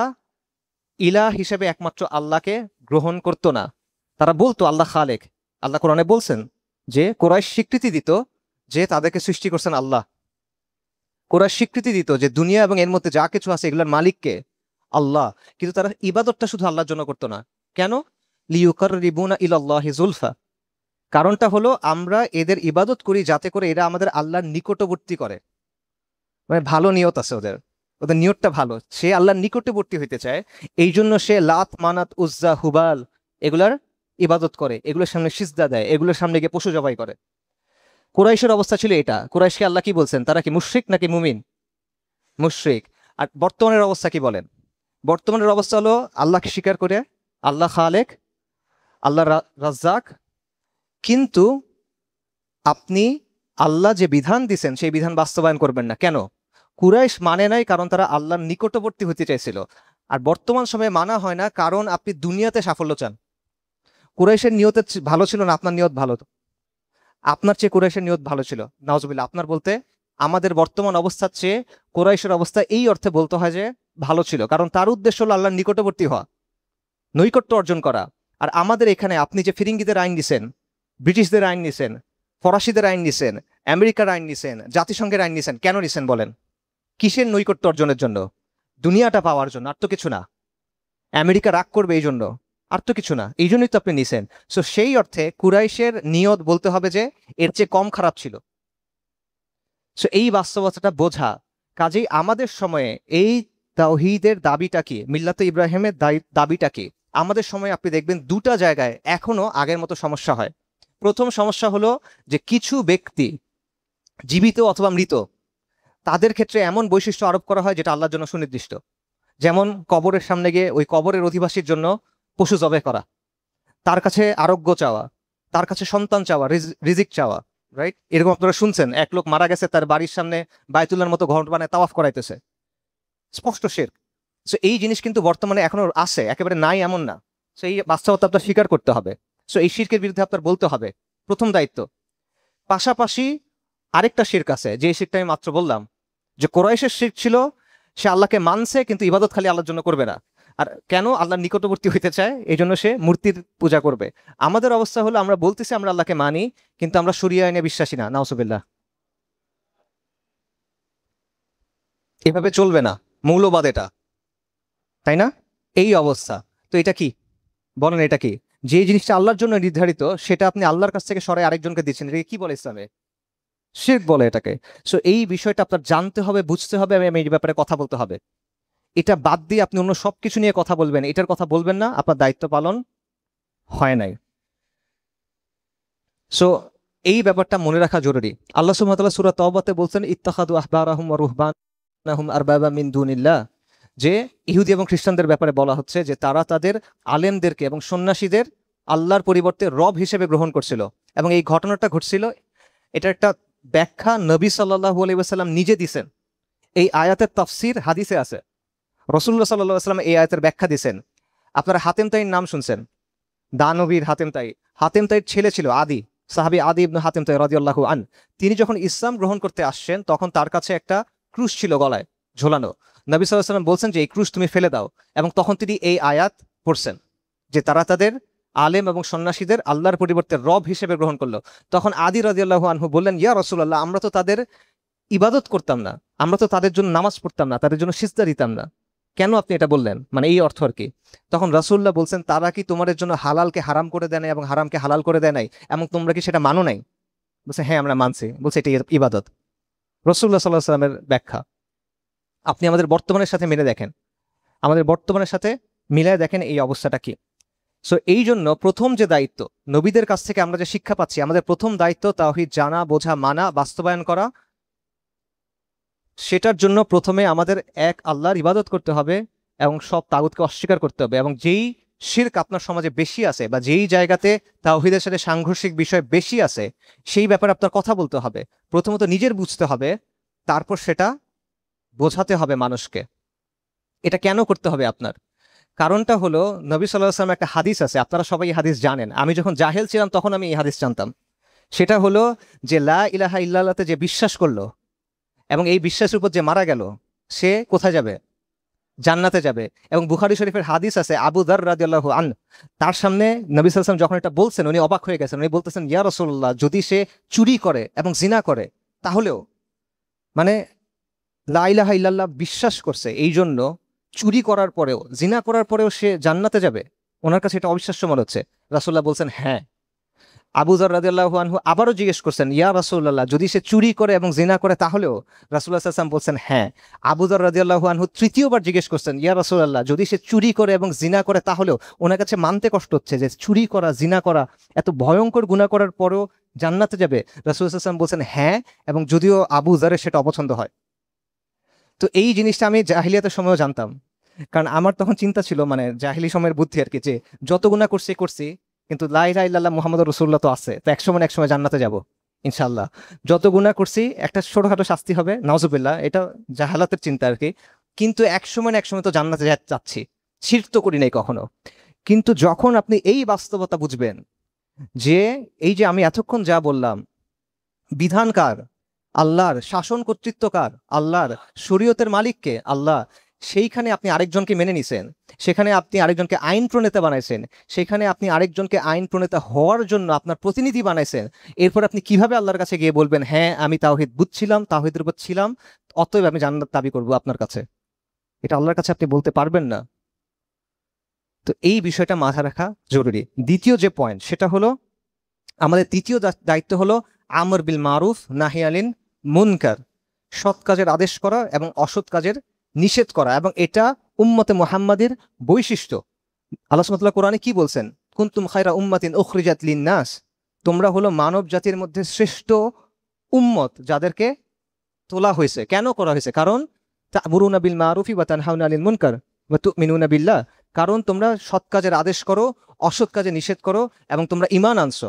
ইলাহ হিসেবে একমাত্র আল্লাহকে গ্রহণ করত না। তারা বলতো আল্লাহ খালেক। আল্লাহ কোরআনে বলছেন যে কুরাইশ স্বীকৃতি দিত যে তাদেরকে সৃষ্টি করছেন আল্লাহ। কুরাইশ স্বীকৃতি দিত যে দুনিয়া এবং এর মধ্যে যা কিছু আছে এগুলোর মালিককে? আল্লাহ। কিন্তু তারা ইবাদতটা শুধু আল্লাহর জন্য করতো না। কেন? লিইউকাররিবুনা ইলাল্লাহি যুলফা। কারণটা হলো আমরা এদের ইবাদত করি যাতে করে এরা আমাদের আল্লাহর নিকটবর্তী করে। মানে ভালো নিয়ত আছে ওদের, ওদের নিয়তটা ভালো, সে আল্লাহর নিকটবর্তী হইতে চায়। এই জন্য সে লাত, মানাত, উজ্জা, হুবাল এগুলার ইবাদত করে, এগুলোর সামনে সিজদা দেয়, এগুলোর সামনে গিয়ে পশু জবাই করে। কুরাইশের অবস্থা ছিল এটা। কুরাইশকে আল্লাহ কি বলছেন? তারা কি মুশরিক নাকি মুমিন? মুশরিক। আর বর্তমানের অবস্থা কি বলেন? বর্তমানের অবস্থা হলো আল্লাহকে স্বীকার করে আল্লাহ খালেক, আল্লাহ রাজ্জাক, কিন্তু আপনি আল্লাহ যে বিধান দিছেন সেই বিধান বাস্তবায়ন করবেন না। কেন? কুরাইশ মানে নাই কারণ তারা আল্লাহর নিকটবর্তী হতে চাইছিল, আর বর্তমান সময়ে মানা হয় না কারণ আপনি দুনিয়াতে সাফল্য চান। কুরাইশের নিয়ত ভালো ছিল না, আপনার নিয়ত ভালো? আপনার চেয়ে কুরাইশের নিয়ত ভালো ছিল। নাউজুবিল্লাহ, আপনার বলতে আমাদের বর্তমান অবস্থার চেয়ে কুরাইশের অবস্থা এই অর্থে বলতে হয় যে ভালো ছিল, কারণ তার উদ্দেশ্য হলো আল্লাহর নিকটবর্তী হওয়া, নৈকট্য অর্জন করা। আর আমাদের এখানে আপনি যে ফিরিঙ্গিদের আইন নিছেন, ব্রিটিশদের আইন নিছেন, ফরাসিদের আইন নিছেন, আমেরিকার আইন নিছেন, জাতিসংঘের আইন নিছেন, কেন নিছেন বলেন? কিসের নৈকট্য অর্জনের জন্য? দুনিয়াটা পাওয়ার জন্য, আর তো কিছু না। আমেরিকা রাগ করবে এই জন্য, আর তো কিছু না। এই জন্যই তো আপনি নিছেন। সো সেই অর্থে কুরাইশের নিয়ত বলতে হবে যে এর চেয়ে কম খারাপ ছিল। সো এই বাস্তবতাটা বোঝা। কাজেই আমাদের সময়ে এই তাওহীদের দাবিটা কি, মিল্লাতে ইব্রাহিমের দাবিটা কি, আমাদের সময়ে আপনি দেখবেন দুটা জায়গায় এখনো আগের মতো সমস্যা হয়। প্রথম সমস্যা হলো যে কিছু ব্যক্তি, জীবিত অথবা মৃত, তাদের ক্ষেত্রে এমন বৈশিষ্ট্য আরোপ করা হয় যেটা আল্লাহর জন্য সুনির্দিষ্ট। যেমন কবরের সামনে গিয়ে ওই কবরের অধিবাসীর জন্য পশু জবাই করা, তার কাছে আরোগ্য চাওয়া, তার কাছে সন্তান চাওয়া, রিজিক চাওয়া, রাইট? এরকম আপনারা শুনছেন, এক লোক মারা গেছে, তার বাড়ির সামনে বায়তুল্লাহর মতো ঘর বানায় তাওয়াফ করাইতেছে, স্পষ্ট শিরক। সো এই জিনিস কিন্তু বর্তমানে এখনো আছে, একেবারে নাই এমন না। সো এই বাস্তবতা আপনার স্বীকার করতে হবে। সো এই শিরকের বিরুদ্ধে আপনার বলতে হবে, প্রথম দায়িত্ব। পাশাপাশি আরেকটা শিরক আছে, যে শিরকটা আমি মাত্র বললাম, যে কোরাইশের শিরক ছিল সে আল্লাহকে মানছে কিন্তু ইবাদত খালি আল্লাহর জন্য করবে না। আর কেন? আল্লাহর নিকটবর্তী হইতে চায়, এই জন্য সে মূর্তির পূজা করবে। আমাদের অবস্থা হলো আমরা বলতেছি আমরা আল্লাহকে মানি, কিন্তু আমরা শরিয়া আইনে বিশ্বাসী না, নাউজুবিল্লাহ। এভাবে চলবে না, মৌলবাদ এটা, তাই না? এই অবস্থা। তো এটা কি বলেন, এটা কি? যে জিনিসটা আল্লাহর জন্য নির্ধারিত সেটা আপনি আল্লাহর কাছ থেকে সরাই আরেকজনকে দিচ্ছেন, এটাকে কি বলে ইসলামে? শিরক বলে এটাকে। সো এই বিষয়টা আপনার জানতে হবে, বুঝতে হবে, এবং এই ব্যাপারে কথা বলতে হবে। এটা বাদ দিয়ে আপনি অন্য সবকিছু নিয়ে কথা বলবেন, এটার কথা বলবেন না, আপনার দায়িত্ব পালন হয় নাই। সো এই ব্যাপারটা মনে রাখা জরুরি। আল্লাহ সুবহানাহু ওয়া তাআলা সূরা তাওবাতে বলছেন, ইত্তাখাযু আহবারাহুম ওয়া রুহবানাহুম আরবাবা মিন দুনিল্লাহ, যে ইহুদি এবং খ্রিস্টানদের ব্যাপারে বলা হচ্ছে যে তারা তাদের আলেমদেরকে এবং সন্ন্যাসীদের আল্লাহর পরিবর্তে রব হিসেবে গ্রহণ করছিল। এবং এই ঘটনাটা ঘটছিল, এটা একটা ব্যাখ্যা নবী সাল্লাল্লাহু আলাইহি ওয়াসাল্লাম নিজে দিছেন। এই আয়াতের তাফসীর হাদিসে আছে, রাসূলুল্লাহ সাল্লাল্লাহু আলাইহি ওয়াসাল্লাম এই আয়াতের ব্যাখ্যা দিছেন। আপনারা হাতেম তাইর নাম শুনছেন, দানবীর হাতেম তাই। হাতেম তাইর ছেলে ছিল আদি, সাহাবী আদি ইবনে হাতেম তাই রাদিয়াল্লাহু আন। তিনি যখন ইসলাম গ্রহণ করতে আসছেন তখন তার কাছে একটা ক্রুশ ছিল গলায় ঝোলানো। নবী সাল্লাল্লাহু আলাইহি ওয়াসাল্লাম বলছেন যে এই ক্রুশ তুমি ফেলে দাও, এবং তখন তিনি এই আয়াত পড়ছেন যে তারা তাদের আলেম এবং সন্ন্যাসীদের আল্লাহর পরিবর্তে রব হিসেবে গ্রহণ করলো। তখন আদি রাদিয়াল্লাহু আনহু বললেন, ইয়া রাসূলুল্লাহ, আমরা তো তাদের ইবাদত করতাম না, আমরা তো তাদের জন্য নামাজ পড়তাম না, তাদের জন্য সিজদা দিতাম না, কেন আপনি এটা বললেন? মানে এই অর্থ আর কি। তখন রাসূলুল্লাহ বলছেন, তারা কি তোমাদের জন্য হালালকে হারাম করে দেয় নাই এবং হারামকে হালাল করে দেয় নাই, এবং তোমরা কি সেটা মানো নাই? বলছে হ্যাঁ আমরা মানছি। বলছে এটা ইবাদত। রাসূলুল্লাহ সাল্লাল্লাহু আলাইহি সাল্লামের ব্যাখ্যা। আপনি আমাদের বর্তমানের সাথে মিলে দেখেন, আমাদের বর্তমানের সাথে মিলায় দেখেন এই অবস্থাটা কি। সো এই জন্য প্রথম যে দায়িত্ব, নবীদের কাছ থেকে আমরা যে শিক্ষা পাচ্ছি, আমাদের প্রথম দায়িত্ব তাওহীদ জানা, বোঝা, মানা, বাস্তবায়ন করা। সেটার জন্য প্রথমে আমাদের এক আল্লাহর ইবাদত করতে হবে এবং সব তাগুতকে অস্বীকার করতে হবে। এবং যেই শিরক আপনার সমাজে বেশি আছে, বা যেই জায়গাতে তাওহীদের সাথে সাংঘর্ষিক বিষয় বেশি আছে, সেই ব্যাপারে আপনার কথা বলতে হবে। প্রথমত নিজের বুঝতে হবে, তারপর সেটা বোঝাতে হবে মানুষকে। এটা কেন করতে হবে আপনার? কারণটা হলো, নবী সাল্লাল্লাহু আলাইহি ওয়াসাল্লাম একটা হাদিস আছে, আপনারা সবাই এই হাদিস জানেন। আমি যখন জাহেল ছিলাম তখন আমি এই হাদিস জানতাম। সেটা হলো যে লা ইলাহা ইল্লাল্লাহতে যে বিশ্বাস করলো এবং এই বিশ্বাসের উপর যে মারা গেল, সে কোথায় যাবে? জান্নাতে যাবে। এবং বুখারী শরীফের হাদিস আছে, আবু যার রাদিয়াল্লাহু আন, তার সামনে নবী সাল্লাল্লাহু আলাইহি ওয়াসাল্লাম যখন এটা বলছেন, উনি অবাক হয়ে গেছেন। উনি বলতেছেন, ইয়া রাসূলুল্লাহ, যদি সে চুরি করে এবং জিনা করে তাহলেও, মানে লা ইলাহা ইল্লাল্লাহ বিশ্বাস করছে এই জন্য চুরি করার পরেও, জিনা করার পরেও সে জান্নাতে যাবে, ওনার কাছে এটা অবিশ্বাস্য মনে হচ্ছে। রাসূলুল্লাহ বলছেন হ্যাঁ। আবু যার রাদিয়াল্লাহু আনহু আবারও জিজ্ঞেস করছেন, ইয়া রাসূলুল্লাহ, যদি সে চুরি করে এবং জিনা করে তাহলেও? রাসূলুল্লাহ সাল্লাল্লাহু আলাইহি ওয়াসাল্লাম বলছেন হ্যাঁ। আবু যার রাদিয়াল্লাহু আনহু তৃতীয়বার জিজ্ঞেস করছেন, ইয়া রাসূলুল্লাহ, যদি সে চুরি করে এবং জিনা করে তাহলেও? ওনার কাছে মানতে কষ্ট হচ্ছে যে চুরি করা, জিনা করা, এত ভয়ঙ্কর গুনাহ করার পরেও জান্নাতে যাবে। রাসূলুল্লাহ সাল্লাল্লাহু আলাইহি ওয়াসাল্লাম বলছেন হ্যাঁ, এবং যদিও আবু যারের সেটা অপছন্দ হয়। তো এই জিনিসটা আমি জাহিলিয়াতের সময়ও জানতাম। কারণ আমার তখন চিন্তা ছিল, মানে জাহিলি সময়ের বুদ্ধি আর কি, যে যত গুনাহ করছি করছি, কিন্তু লা ইলাহা ইল্লাল্লাহ মুহাম্মাদুর রাসূলুল্লাহ তো আছে, তো একসময় না একসময় জান্নাতে যাব ইনশাআল্লাহ। যত গুনাহ করছি একটা ছোটখাটো শাস্তি হবে, নাউজুবিল্লাহ, এটা জাহালাতের চিন্তা আর কি, কিন্তু একসময় না একসময় তো জান্নাতে যাচ্ছি, শিরক তো করি নাই কখনো। কিন্তু যখন আপনি এই বাস্তবতা বুঝবেন যে এই যে আমি এতক্ষণ যা বললাম, বিধান কার? আল্লাহর। শাসন কর্তৃত্ব কার? আল্লাহর। শরীয়তের মালিককে? আল্লাহ। সেইখানে আপনি আরেকজনকে মেনে নিছেন, সেখানে আপনি আরেকজনকে আইন প্রণেতা বানাইছেন, সেখানে আপনি আরেকজনকে আইন প্রণেতা হওয়ার জন্য আপনার প্রতিনিধি বানাইছেন। এরপর আপনি কিভাবে আল্লাহর কাছে গিয়ে বলবেন, হ্যাঁ আমি তাওহীদ বুঝছিলাম, তাওহীদের উপর ছিলাম, অতএব আমি জান্নাত দাবি করবো আপনার কাছে? এটা আল্লাহর কাছে আপনি বলতে পারবেন না। তো এই বিষয়টা মাথা রাখা জরুরি। দ্বিতীয় যে পয়েন্ট সেটা হলো, আমাদের তৃতীয় দায়িত্ব হলো আমর বিল মারুফ নাহি আনিল মুনকার, সৎ কাজের আদেশ করা এবং অসৎ কাজের নিষেধ করা। এবং এটা উম্মতে মুহাম্মাদের বৈশিষ্ট্য। আল্লাহ সুবহানাহু ওয়া তাআলা কোরআনে কি বলছেন? কুনতুম খায়রা উম্মাতিন উখরিজাত লিন-নাস, তোমরা হলো মানব জাতির মধ্যে শ্রেষ্ঠ উম্মত, যাদেরকে তোলা হয়েছে। কেন করা হয়েছে? কারণ তা'মুরুনা বিল মারুফি ওয়া তানহাউনা আনিল মুনকার ওয়া তু'মিনুনা বিল্লাহ, কারণ তোমরা সৎ কাজের আদেশ করো, অসৎ কাজে নিষেধ করো, এবং তোমরা ঈমান আনছো।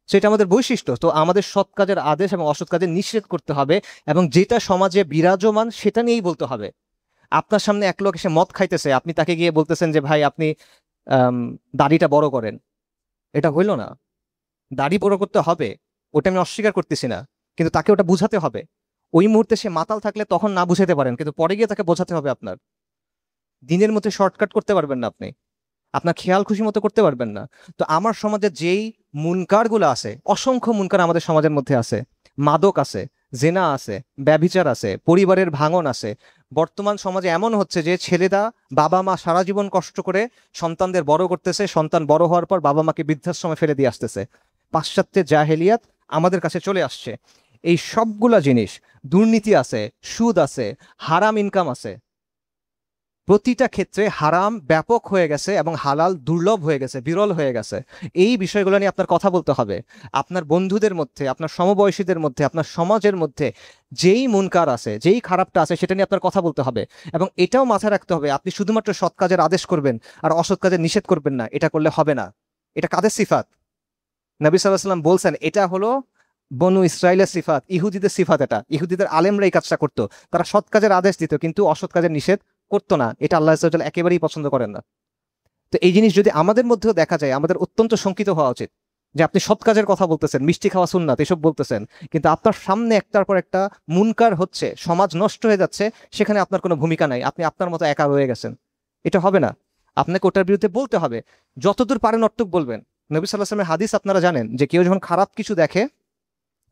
সেটা আমাদের বৈশিষ্ট্য। তো আমাদের সৎ কাজের আদেশ এবং অসৎ কাজের নিষেধ করতে হবে, এবং যেটা সমাজে বিরাজমান সেটা নিয়েই বলতে হবে। আপনার সামনে এক লোক এসে মদ খাইতেছে, আপনি তাকে গিয়ে বলতেছেন যে ভাই আপনি আম, দাড়িটা বড় করেন, এটা হইল না। দাড়ি বড় করতে হবে, ওটা আমি অস্বীকার করতেছি না, কিন্তু তাকে ওটা বুঝাতে হবে। ওই মুহূর্তে সে মাতাল থাকলে তখন না বুঝাতে পারেন, কিন্তু পরে গিয়ে তাকে বোঝাতে হবে। আপনার দিনের মধ্যে শর্টকাট করতে পারবেন না, আপনি আপনার খেয়াল খুশি মতো করতে পারবেন না। তো আমার সমাজে যেই মুনকারগুলো আছে, অসংখ্য মুনকার আমাদের সমাজের মধ্যে আছে। মাদক আছে, জেনা আছে, ব্যভিচার আছে, পরিবারের ভাঙন আছে। বর্তমান সমাজে এমন হচ্ছে যে ছেলেরা, বাবা মা সারা জীবন কষ্ট করে সন্তানদের বড় করতেছে, সন্তান বড় হওয়ার পর বাবা মাকে বৃদ্ধাশ্রমে ফেলে দিয়ে আসতেছে। পাশ্চাত্যের জাহেলিয়াত আমাদের কাছে চলে আসছে। এই সবগুলা জিনিস, দুর্নীতি আছে, সুদ আছে, হারাম ইনকাম আছে, প্রতিটা ক্ষেত্রে হারাম ব্যাপক হয়ে গেছে এবং হালাল দুর্লভ হয়ে গেছে, বিরল হয়ে গেছে। এই বিষয়গুলো নিয়ে আপনার কথা বলতে হবে। আপনার বন্ধুদের মধ্যে, আপনার সমবয়সীদের মধ্যে, আপনার সমাজের মধ্যে যেই মুনকার আছে, যেই খারাপটা আছে, সেটা নিয়ে আপনার কথা বলতে হবে। এবং এটাও মাথায় রাখতে হবে, আপনি শুধুমাত্র সৎ কাজের আদেশ করবেন আর অসৎ কাজের নিষেধ করবেন না, এটা করলে হবে না। এটা কাদের সিফাত? নবী সাল্লাল্লাহু আলাইহি ওয়াসাল্লাম বলছেন এটা হলো বনু ইসরাইলের সিফাত, ইহুদিদের সিফাত। এটা ইহুদিদের আলেমরা এই কাজটা করতো, তারা সৎ কাজের আদেশ দিত কিন্তু অসৎ কাজের নিষেধ করতো না। এটা আল্লাহ আযজা ওয়া জাল্লা একেবারেই পছন্দ করেন না। তো এই জিনিস যদি আমাদের মধ্যেও দেখা যায়, আমাদের অত্যন্ত শঙ্কিত হওয়া উচিত যে আপনি সৎ কাজের কথা বলতেছেন, মিষ্টি খাওয়া সুন্নাত এসব বলতেছেন, কিন্তু আপনার সামনে একটার পর একটা মুনকার হচ্ছে, সমাজ নষ্ট হয়ে যাচ্ছে, সেখানে আপনার কোনো ভূমিকা নাই, আপনি আপনার মতো একা রয়ে গেছেন। এটা হবে না। আপনাকে ওটার বিরুদ্ধে বলতে হবে, যতদূর পারেন অটুক বলবেন। নবী সাল্লাল্লাহু আলাইহি ওয়াসাল্লামের হাদিস আপনারা জানেন যে কেউ যখন খারাপ কিছু দেখে,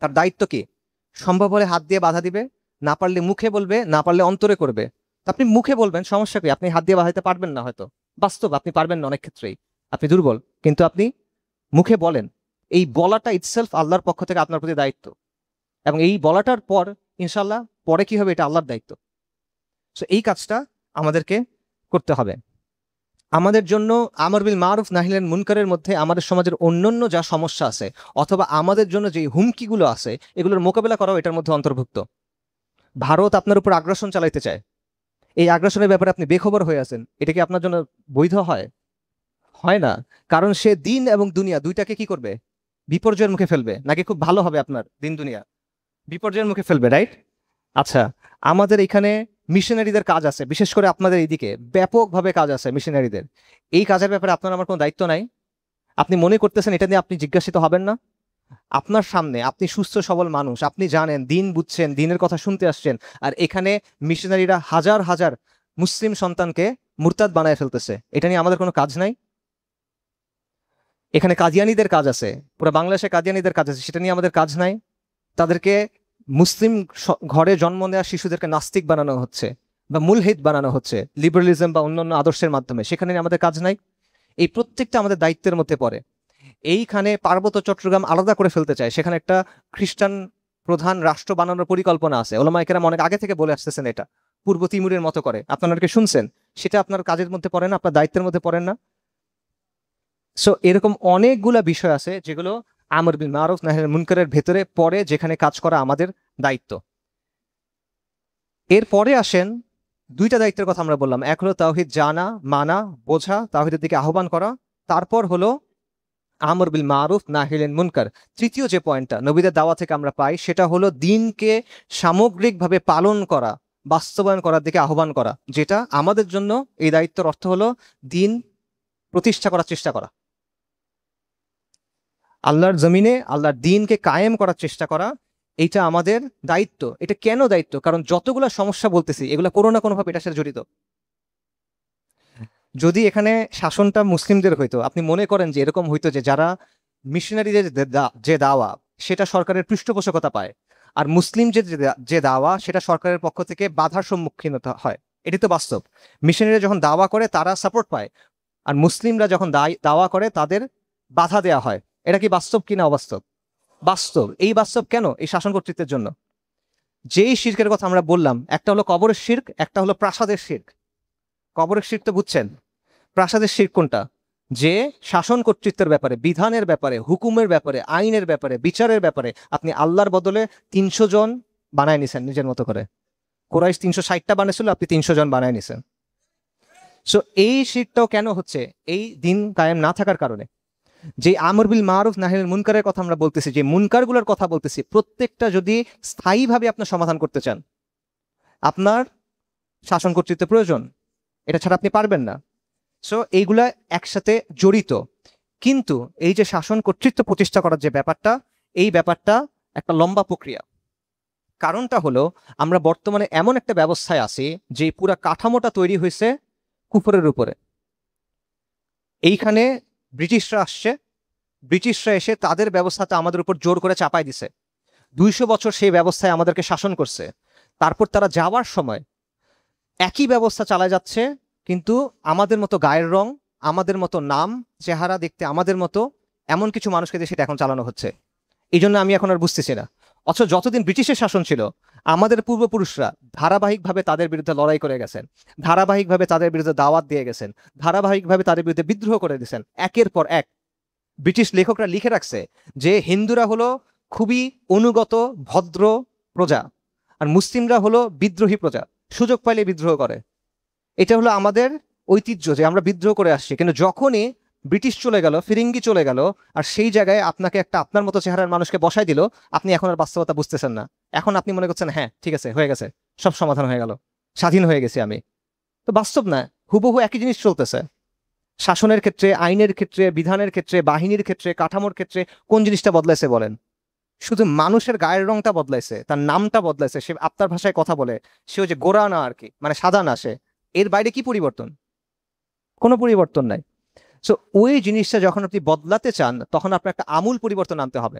তার দায়িত্ব কি? সম্ভব হলে হাত দিয়ে বাধা দিবে, না পারলে মুখে বলবে, না পারলে অন্তরে করবে। তো আপনি মুখে বলবেন, সমস্যা কি? আপনি হাত দিয়ে বাধাইতে পারবেন না হয়তো, বাস্তব আপনি পারবেন না অনেক ক্ষেত্রেই, আপনি দুর্বল, কিন্তু আপনি মুখে বলেন। এই বলাটা ইটসেলফ আল্লাহর পক্ষ থেকে আপনার প্রতি দায়িত্ব, এবং এই বলাটার পর ইনশাল্লাহ পরে কি হবে এটা আল্লাহর দায়িত্ব। সো এই কাজটা আমাদেরকে করতে হবে। আমাদের জন্য আমর বিল মারুফ নাহিল মুনকারের মধ্যে আমাদের সমাজের অন্যান্য যা সমস্যা আছে, অথবা আমাদের জন্য যে হুমকিগুলো আছে, এগুলোর মোকাবেলা করাও এটার মধ্যে অন্তর্ভুক্ত। ভারত আপনার উপর আগ্রাসন চালাইতে চায়, এই আগ্রাসনের ব্যাপারে আপনি বেখবর হয়ে আছেন, এটা কি আপনার জন্য বৈধ হয়? হয় না। কারণ সে দিন এবং দুনিয়া দুইটাকে কি করবে? বিপর্যয়ের মুখে ফেলবে। নাকি খুব ভালো হবে আপনার দিন দুনিয়া? বিপর্যয়ের মুখে ফেলবে, রাইট? আচ্ছা, আমাদের এখানে মিশনারিদের কাজ আছে, বিশেষ করে আপনাদের এইদিকে ব্যাপকভাবে কাজ আছে মিশনারিদের। এই কাজের ব্যাপারে আপনার আমার কোনো দায়িত্ব নাই? আপনি মনে করতেছেন এটা নিয়ে আপনি জিজ্ঞাসিত হবেন না? আপনার সামনে আপনি সুস্থ সবল মানুষ, আপনি জানেন, দিন বুঝছেন, দিনের কথা শুনতে আসছেন, আর এখানে মিশনারিরা হাজার হাজার মুসলিম সন্তানকে মুরতাদ বানায় ফেলতেছে। এটা নিয়ে আমাদের কোনো কাজ নাই? এখানে কাদিয়ানীদের কাজ আছে, পুরো বাংলাদেশে কাদিয়ানীদের কাজ আছে, সেটা নিয়ে আমাদের কাজ নাই? তাদেরকে মুসলিম ঘরে জন্ম নেওয়া শিশুদেরকে নাস্তিক বানানো হচ্ছে বা মুলহিদ বানানো হচ্ছে লিবারালিজম বা অন্যান্য আদর্শের মাধ্যমে, সেখানে নিয়ে আমাদের কাজ নাই? এই প্রত্যেকটা আমাদের দায়িত্বের মধ্যে পড়ে। এইখানে পার্বত্য চট্টগ্রাম আলাদা করে ফেলতে চায়, সেখানে একটা খ্রিস্টান প্রধান রাষ্ট্র বানানোর পরিকল্পনা আছে। ওলামায়ে কেরাম অনেক আগে থেকে বলে আসতেছেন এটা, পূর্ব তিমুরের মতো করে। আপনারা কি শুনছেন? সেটা আপনার কাজের মধ্যে পড়ে না, আপনার দায়িত্বের মধ্যে পড়েন না? সো এরকম অনেকগুলা বিষয় আছে যেগুলো আমর বিল মারুফ নাহি আনিল মুনকারের ভেতরে পড়ে, যেখানে কাজ করা আমাদের দায়িত্ব। এরপরে আসেন দুইটা দায়িত্বের কথা আমরা বললাম, এক হলো তাওহীদ জানা, মানা, বোঝা, তাওহীদের দিকে আহ্বান করা। তারপর হলো আমর বিল মারুফ নাহিল মুনকার। তৃতীয় যে পয়েন্টটা নবীদের দাওয়া থেকে আমরা পাই সেটা হলো দিনকে সামগ্রিকভাবে পালন করা, বাস্তবায়ন করার দিকে আহ্বান করা, যেটা আমাদের জন্য এই দায়িত্বের অর্থ হলো দিন প্রতিষ্ঠা করার চেষ্টা করা, আল্লাহর জমিনে আল্লাহর দিনকে কায়েম করার চেষ্টা করা। এইটা আমাদের দায়িত্ব। এটা কেন দায়িত্ব? কারণ যতগুলো সমস্যা বলতেছি এগুলো কোনো না কোনোভাবে এটার সাথে জড়িত। যদি এখানে শাসনটা মুসলিমদের হইতো, আপনি মনে করেন যে এরকম হইতো যে যারা মিশনারিদের যে দাওয়া সেটা সরকারের পৃষ্ঠপোষকতা পায়, আর মুসলিম যে দাওয়া সেটা সরকারের পক্ষ থেকে বাধার সম্মুখীন হতে হয়। এটি তো বাস্তব। মিশনারিরা যখন দাওয়া করে তারা সাপোর্ট পায়, আর মুসলিমরা যখন দাওয়া করে তাদের বাধা দেয়া হয়। এটা কি বাস্তব কিনা অবাস্তব? বাস্তব। এই বাস্তব কেন? এই শাসন কর্তৃত্বের জন্য। যেই শিরকের কথা আমরা বললাম, একটা হলো কবরের শিরক, একটা হলো প্রাসাদের শিরক। কবরের শিরক তো বুঝছেন, প্রাসাদের শিরক কোনটা? যে শাসন কর্তৃত্বের ব্যাপারে, বিধানের ব্যাপারে, হুকুমের ব্যাপারে, আইনের ব্যাপারে, বিচারের ব্যাপারে আপনি আল্লাহর বদলে 300 জন বানায় নিছেন নিজের মতো করে। কোরাইশ 360টা বানিয়েছিল, আপনি 300 জন বানায় নিছেন। সো এই শিরকটাও কেন হচ্ছে? এই দিন কায়েম না থাকার কারণে। যে আমর বিল মারুফ নাহিল মুনকারের কথা আমরা বলতেছি, যে মুনকারগুলোর কথা বলতেছি, প্রত্যেকটা যদি স্থায়ীভাবে আপনার সমাধান করতে চান, আপনার শাসন কর্তৃত্ব প্রয়োজন। এটা ছাড়া আপনি পারবেন না। সো এইগুলা একসাথে জড়িত। কিন্তু এই যে শাসন কর্তৃত্ব প্রতিষ্ঠা করার যে ব্যাপারটা, এই ব্যাপারটা একটা লম্বা প্রক্রিয়া। কারণটা হলো আমরা বর্তমানে এমন একটা ব্যবস্থায় আছি যে পুরা কাঠামোটা তৈরি হয়েছে কুফরের উপরে। এইখানে ব্রিটিশরা আসছে, ব্রিটিশরা এসে তাদের ব্যবস্থাটা আমাদের উপর জোর করে চাপাই দিছে। 200 বছর সেই ব্যবস্থায় আমাদেরকে শাসন করছে। তারপর তারা যাওয়ার সময় একই ব্যবস্থা চালায় যাচ্ছে, কিন্তু আমাদের মতো গায়ের রং, আমাদের মতো নাম, চেহারা দেখতে আমাদের মতো এমন কিছু মানুষকে দিয়ে সেটা এখন চালানো হচ্ছে। এই জন্য আমি এখন আর বুঝতেছি না। অথচ যতদিন ব্রিটিশের শাসন ছিল, আমাদের পূর্বপুরুষরা ধারাবাহিকভাবে তাদের বিরুদ্ধে লড়াই করে গেছেন, ধারাবাহিকভাবে তাদের বিরুদ্ধে দাওয়াত দিয়ে গেছেন, ধারাবাহিকভাবে তাদের বিরুদ্ধে বিদ্রোহ করে দিয়েছেন একের পর এক। ব্রিটিশ লেখকরা লিখে রাখছে যে হিন্দুরা হলো খুবই অনুগত ভদ্র প্রজা, আর মুসলিমরা হলো বিদ্রোহী প্রজা, সুযোগ পাইলে বিদ্রোহ করে। এটা হলো আমাদের ঐতিহ্য যে আমরা বিদ্রোহ করে আসছি। কিন্তু যখনই ব্রিটিশ চলে গেল, ফিরিঙ্গি চলে গেল, আর সেই জায়গায় আপনাকে একটা আপনার মতো চেহারার মানুষকে বসাই দিল, আপনি এখন আর বাস্তবতা বুঝতেছেন না। এখন আপনি মনে করছেন হ্যাঁ ঠিক আছে, হয়ে গেছে, সব সমাধান হয়ে গেল, স্বাধীন হয়ে গেছি আমি। তো বাস্তব না, হুবহু একই জিনিস চলতেছে। শাসনের ক্ষেত্রে, আইনের ক্ষেত্রে, বিধানের ক্ষেত্রে, বাহিনীর ক্ষেত্রে, কাঠামোর ক্ষেত্রে কোন জিনিসটা বদলাইছে বলেন? শুধু মানুষের গায়ের রংটা বদলাইছে, তার নামটা বদলাইছে, সে আপনার ভাষায় কথা বলে, সে যে গোরা না আর কি, মানে সাদা না সে। এর বাইরে কি পরিবর্তন? কোনো পরিবর্তন নাই। সো ওই জিনিসটা যখন আপনি বদলাতে চান, তখন আপনার একটা আমূল পরিবর্তন আনতে হবে।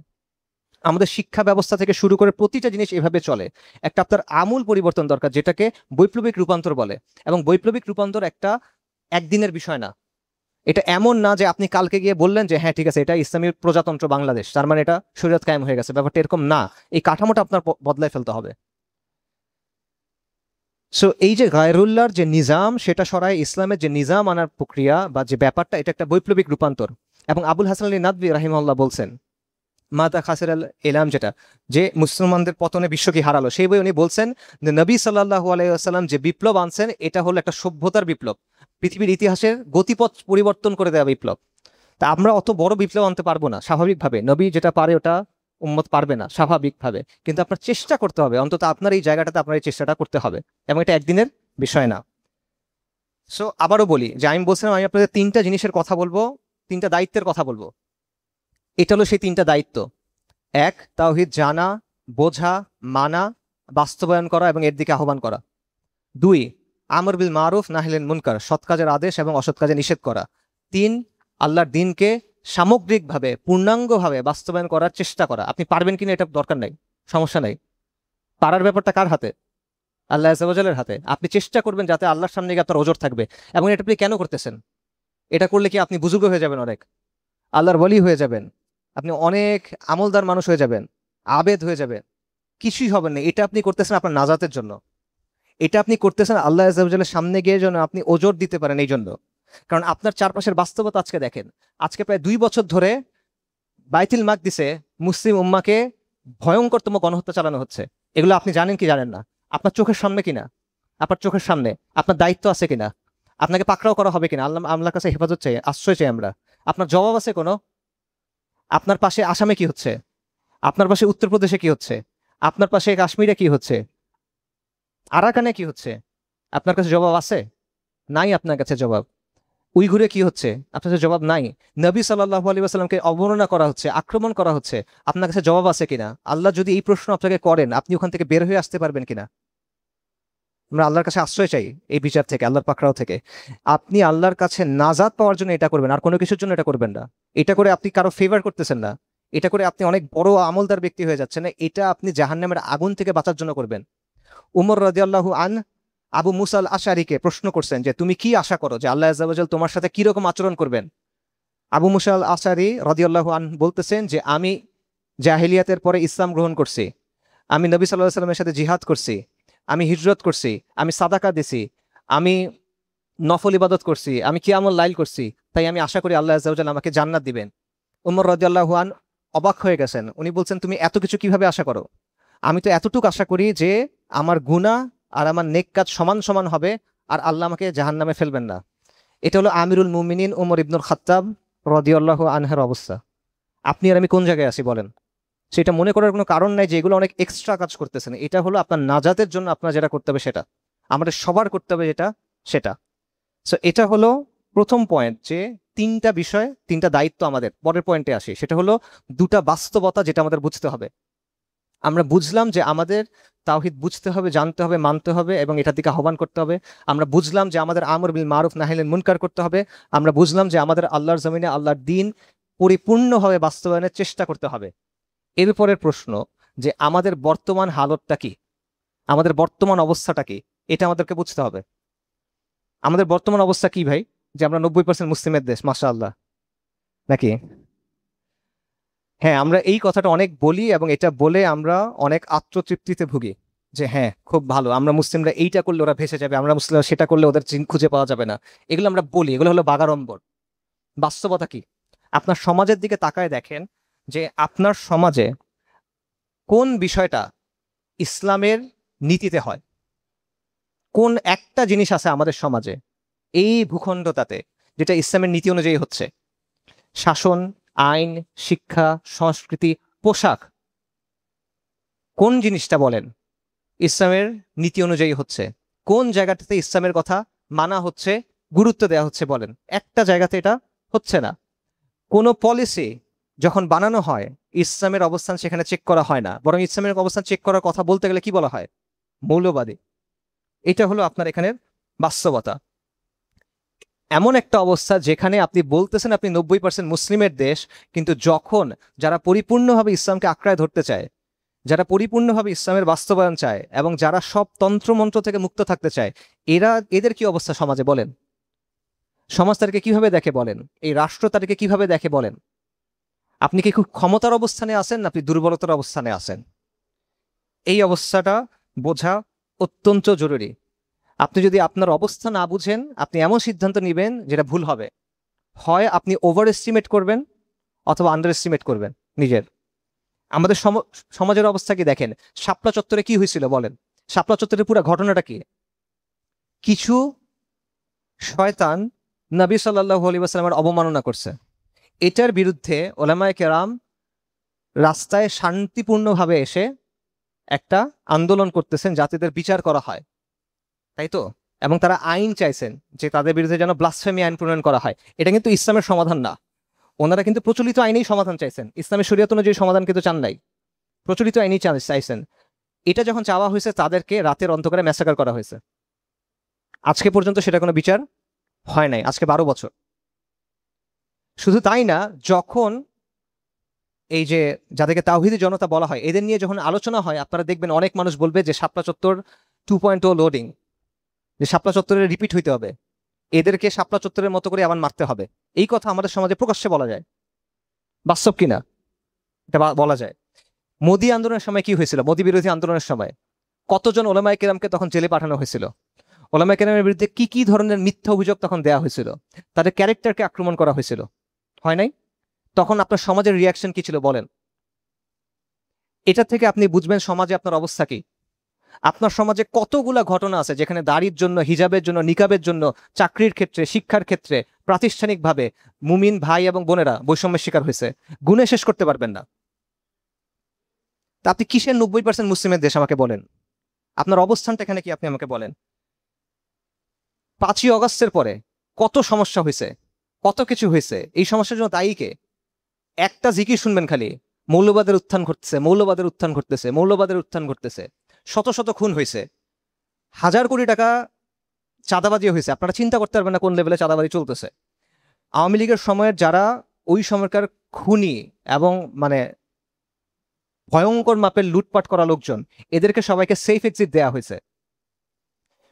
আমাদের শিক্ষা ব্যবস্থা থেকে শুরু করে প্রতিটা জিনিস এভাবে চলে। একটা আপনার আমূল পরিবর্তন দরকার, যেটাকে বৈপ্লবিক রূপান্তর বলে। এবং বৈপ্লবিক রূপান্তর একটা একদিনের বিষয় না। এটা এমন না যে আপনি কালকে গিয়ে বললেন যে হ্যাঁ ঠিক আছে, এটা ইসলামী প্রজাতন্ত্র বাংলাদেশ, তার মানে এটা শরীয়ত কায়েম হয়ে গেছে। ব্যাপারটা এরকম না। এই কাঠামোটা আপনার বদলায় ফেলতে হবে। সো এই যে গায়রুল্লাহর যে নিজাম, সেটা সরাই ইসলামের যে নিজাম আনার প্রক্রিয়া বা যে ব্যাপারটা, এটা একটা বৈপ্লবিক রূপান্তর। এবং আবুল হাসান আলী নাদভী রাহিমাহুল্লাহ বলছেন মাতা খাসির আল এলাম, যেটা যে মুসলমানদের পতনে বিশ্ব কি হারালো, সেই বই উনি বলছেন যে নবী সাল্লাল্লাহু আলাইহি ওয়াসাল্লাম যে বিপ্লব আনছেন, এটা হলো একটা সভ্যতার বিপ্লব, পৃথিবীর ইতিহাসের গতিপথ পরিবর্তন করে দেওয়া বিপ্লব। তা আমরা অত বড় বিপ্লব আনতে পারবো না স্বাভাবিকভাবে। নবী যেটা পারে ওটা উম্মত পারবে না স্বাভাবিকভাবে। কিন্তু আপনার চেষ্টা করতে হবে, অন্তত আপনার এই জায়গাটাতে আপনার এই চেষ্টাটা করতে হবে, এবং এটা একদিনের বিষয় না। সো আবারও বলি যে আমি বলছিলাম আমি আপনাদের 3টা জিনিসের কথা বলবো, 3টা দায়িত্বের কথা বলবো। এটা হলো সেই 3টা দায়িত্ব। 1, তাওহীদ জানা, বোঝা, মানা, বাস্তবায়ন করা এবং এর দিকে আহ্বান করা। 2, আমর বিল মারুফ নাহিল মুনকার, সৎ কাজের আদেশ এবং অসৎ কাজে নিষেধ করা। 3, আল্লাহর দিনকে সামগ্রিকভাবে পূর্ণাঙ্গভাবে বাস্তবায়ন করার চেষ্টা করা। আপনি পারবেন কিনা এটা দরকার নাই, সমস্যা নাই। পারার ব্যাপারটা কার হাতে? আল্লাহ আযজা ওয়া জাল্লার হাতে। আপনি চেষ্টা করবেন যাতে আল্লাহর সামনে গিয়ে আপনার ওজর থাকবে। এবং এটা আপনি কেন করতেছেন? এটা করলে কি আপনি বুজুর্গ হয়ে যাবেন, অনেক আল্লাহর ওয়ালি হয়ে যাবেন, আপনি অনেক আমলদার মানুষ হয়ে যাবেন, আবেদ হয়ে যাবেন, কিছুই হবেন না। এটা আপনি করতেছেন আপনার নাজাতের জন্য। এটা আপনি করতেছেন আল্লাহ আযজা ওয়া জাল্লার সামনে গিয়ে যেন আপনি ওজর দিতে পারেন এই জন্য। কারণ আপনার চারপাশের বাস্তবতা আজকে দেখেন। আজকে প্রায় 2 বছর ধরে বাইতুল মাকদিসে মুসলিম উম্মাকে ভয়ঙ্করতম গণহত্যা চালানো হচ্ছে। এগুলো আপনি জানেন কি জানেন না? আপনার চোখের সামনে কিনা? আপনার চোখের সামনে? আপনার দায়িত্ব আছে কিনা? আপনাকে পাকড়াও করা হবে কিনা? আল্লাহর কাছে হেফাজত চাই, আশ্রয় চাই আমরা। আপনার জবাব আছে কোনো? আপনার পাশে আসামে কি হচ্ছে? আপনার পাশে উত্তরপ্রদেশে কি হচ্ছে? আপনার পাশে কাশ্মীরে কি হচ্ছে? আরাকানে কি হচ্ছে? আপনার কাছে জবাব আছে? নাই আপনার কাছে জবাব। উইঘুরে কি হচ্ছে? আপনার কাছে জবাব নাই। নবী সাল্লাল্লাহু আলাইহি ওয়াসাল্লামকে অবমাননা করা হচ্ছে, আক্রমণ করা হচ্ছে, আপনার কাছে জবাব আছে কিনা? আল্লাহ যদি এই প্রশ্ন আপনাকে করেন, আপনি ওখান থেকে বের হয়ে আসতে পারবেন কিনা? আমরা আল্লাহর কাছে আশ্রয় চাই এই বিচার থেকে, আল্লাহর পাকড়াও থেকে। আপনি আল্লাহর কাছে নাজাত পাওয়ার জন্য এটা করবেন, আর কোনো কিছুর জন্য এটা করবেন না। এটা করে আপনি কারো ফেভার করতেছেন না, এটা করে আপনি অনেক বড় আমলদার ব্যক্তি হয়ে যাচ্ছেন না, এটা আপনি জাহান্নামের আগুন থেকে বাঁচার জন্য করবেন। উমর রাদিয়াল্লাহু আন আবু মুসা আল আশআরীকে প্রশ্ন করছেন যে তুমি কি আশা করো যে আল্লাহ আযজা ওয়া জাল তোমার সাথে কিরকম আচরণ করবেন? আবু মুসা আল আশআরী রাদিয়াল্লাহু আন বলতেছেন যে আমি জাহিলিয়াতের পরে ইসলাম গ্রহণ করছি, আমি নবী সাল্লাল্লাহু আলাইহি সাল্লামের সাথে জিহাদ করছি, আমি হিজরত করছি, আমি সাদাকা দিছি, আমি নফল ইবাদত করছি, আমি কিয়ামুল লাইল করছি, তাই আমি আশা করি আল্লাহ আযজা ওয়া জাল আমাকে জান্নাত দিবেন। উমর রাদিয়াল্লাহু আন অবাক হয়ে গেছেন, উনি বলছেন তুমি এত কিছু কিভাবে আশা করো? আমি তো এতটুকু আশা করি যে আমার গুনাহ আর আমার নেক কাজ সমান সমান হবে, আর আল্লাহ আমাকে জাহান্নামে ফেলবেন না। এটা হলো আমিরুল মুমিনিন উমর ইবনুল খাত্তাব রাদিয়াল্লাহু আনহুর অবস্থা। আপনি আর আমি কোন জায়গায় আছি বলেন? সেটা মনে করার কোনো কারণ নাই যে এগুলো অনেক এক্সট্রা কাজ করতেছেন। এটা হলো আপনার নাজাতের জন্য আপনার যেটা করতে হবে সেটা, আমাদের সবার করতে হবে যেটা সেটা। সো এটা হলো প্রথম পয়েন্ট, যে তিনটা বিষয়, তিনটা দায়িত্ব আমাদের। পরের পয়েন্টে আসি, সেটা হলো দুটা বাস্তবতা যেটা আমাদের বুঝতে হবে। আমরা বুঝলাম যে আমাদের তাওহীদ বুঝতে হবে, জানতে হবে, মানতে হবে এবং এটার দিকে আহ্বান করতে হবে। আমরা বুঝলাম যে আমাদের আমর বিল মারুফ নাহিল মুনকার করতে হবে। আমরা বুঝলাম যে আমাদের আল্লাহর জমিনে আল্লাহর দ্বীন পরিপূর্ণভাবে বাস্তবায়নের চেষ্টা করতে হবে। এরপরের প্রশ্ন যে আমাদের বর্তমান হালতটা কি, আমাদের বর্তমান অবস্থাটা কি, এটা আমাদেরকে বুঝতে হবে। আমাদের বর্তমান অবস্থা কি ভাই? যে আমরা 90% মুসলিমের দেশ, মাশাআল্লাহ, নাকি? হ্যাঁ, আমরা এই কথাটা অনেক বলি এবং এটা বলে আমরা অনেক আত্মতৃপ্তিতে ভুগি যে হ্যাঁ খুব ভালো, আমরা মুসলিমরা এইটা করলে ওরা ভেসে যাবে, আমরা মুসলিমরা সেটা করলে ওদের চিন খুঁজে পাওয়া যাবে না। এগুলো আমরা বলি, এগুলো হলো বাগাড়ম্বর। বাস্তবতা কি? আপনার সমাজের দিকে তাকায় দেখেন যে আপনার সমাজে কোন বিষয়টা ইসলামের নীতিতে হয়। কোন একটা জিনিস আছে আমাদের সমাজে এই ভূখণ্ডটাতে যেটা ইসলামের নীতি অনুযায়ী হচ্ছে? শাসন, আইন, শিক্ষা, সংস্কৃতি, পোশাক, কোন জিনিসটা বলেন ইসলামের নীতি অনুযায়ী হচ্ছে? কোন জায়গাটাতে ইসলামের কথা মানা হচ্ছে, গুরুত্ব দেওয়া হচ্ছে বলেন? একটা জায়গাতে এটা হচ্ছে না। কোনো পলিসি যখন বানানো হয় ইসলামের অবস্থান সেখানে চেক করা হয় না, বরং ইসলামের অবস্থান চেক করার কথা বলতে গেলে কি বলা হয়? মৌলবাদী। এটা হলো আপনার এখানের বাস্তবতা। এমন একটা অবস্থা যেখানে আপনি বলতেছেন আপনি 90% মুসলিমের দেশ, কিন্তু যখন যারা পরিপূর্ণভাবে ইসলামকে আঁকড়ায় ধরতে চায়, যারা পরিপূর্ণভাবে ইসলামের বাস্তবায়ন চায় এবং যারা সব তন্ত্রমন্ত্র থেকে মুক্ত থাকতে চায়, এদের কি অবস্থা সমাজে বলেন? সমাজ তাদেরকে কিভাবে দেখে বলেন? এই রাষ্ট্র তাদেরকে কিভাবে দেখে বলেন? আপনি কি খুব ক্ষমতার অবস্থানে আছেন না আপনি দুর্বলতার অবস্থানে আছেন? এই অবস্থাটা বোঝা অত্যন্ত জরুরি। আপনি যদি আপনার অবস্থা না বুঝেন, আপনি এমন সিদ্ধান্ত নেবেন যেটা ভুল হবে। হয় আপনি ওভার এস্টিমেট করবেন অথবা আন্ডার এস্টিমেট করবেন নিজের। আমাদের সমাজের অবস্থা কি দেখেন। শাপলা চত্বরে কি হয়েছিল বলেন? শাপলা চত্বরের পুরো ঘটনাটা কি? কিছু শয়তান নবী সাল্লাল্লাহু আলাইহি ওয়াসাল্লামের অবমাননা করছে। এটার বিরুদ্ধে ওলামায়ে কেরাম রাস্তায় শান্তিপূর্ণভাবে এসে একটা আন্দোলন করতেছেন যাতে এদের বিচার করা হয়, তাই তো? এবং তারা আইন চাইছেন যে তাদের বিরুদ্ধে যেন ব্লাসফেমি আইন প্রণয়ন করা হয়। এটা কিন্তু ইসলামের সমাধান না। ওনারা কিন্তু প্রচলিত আইনেই সমাধান চাইছেন, ইসলামের শরীয়ত অনুযায়ী সমাধান কিন্তু চান নাই, প্রচলিত আইনেই চাইছেন। এটা যখন চাওয়া হয়েছে তাদেরকে রাতের অন্ধকারে ম্যাসাকার করা হয়েছে। আজকে পর্যন্ত সেটা কোনো বিচার হয় নাই, আজকে 12 বছর। শুধু তাই না, যখন এই যে যাদেরকে তাওহীদি জনতা বলা হয় এদের নিয়ে যখন আলোচনা হয়, আপনারা দেখবেন অনেক মানুষ বলবে যে শাপলা চত্বর 2.0 লোডিং, যে শাপলা চত্বরে রিপিট হইতে হবে, এদেরকে শাপলা চত্বরের মতো করে আবার মারতে হবে। এই কথা আমাদের সমাজে প্রকাশ্যে বলা যায়, বাস্তব কিনা এটা বলা যায়। মোদী আন্দোলনের সময় কি হয়েছিল? মোদী বিরোধী আন্দোলনের সময় কতজন ওলামায়ে কেরামকে তখন জেলে পাঠানো হয়েছিল? ওলামায়ে কেরামের বিরুদ্ধে কি কি ধরনের মিথ্যা অভিযোগ তখন দেওয়া হয়েছিল? তাদের ক্যারেক্টারকে আক্রমণ করা হয়েছিল, হয় নাই? তখন আপনার সমাজের রিয়াকশন কি ছিল বলেন? এটা থেকে আপনি বুঝবেন সমাজে আপনার অবস্থা কি। আপনার সমাজে কতগুলা ঘটনা আছে যেখানে দাড়ির জন্য, হিজাবের জন্য, নিকাবের জন্য, চাকরির ক্ষেত্রে, শিক্ষার ক্ষেত্রে, প্রাতিষ্ঠানিকভাবে মুমিন ভাই এবং বোনেরা বৈষম্যের শিকার হয়েছে, গুণে শেষ করতে পারবেন না। তা আপনি কিসের 90% মুসলিমের দেশ আমাকে বলেন? আপনার অবস্থানটা এখানে কি আপনি আমাকে বলেন? 5ই অগস্টের পরে কত সমস্যা হয়েছে, কত কিছু হয়েছে, এই সমস্যার জন্য দায়ী কে? একটা জিকির শুনবেন খালি, মৌলবাদের উত্থান ঘটতেছে, মৌলবাদের উত্থান ঘটতেছে, মৌলবাদের উত্থান ঘটতেছে, শত শত খুন হয়েছে, 1000 কোটি টাকা চাঁদাবাজি হয়েছে। আপনারা চিন্তা করতে পারবেন না কোন লেভেলে চাঁদাবাজি চলতেছে। আওয়ামী লীগের সময়ের যারা ওই সময়কার খুনি এবং মানে ভয়ঙ্কর মাপের লুটপাট করা লোকজন, এদেরকে সবাইকে সেফ এক্সিট দেওয়া হয়েছে।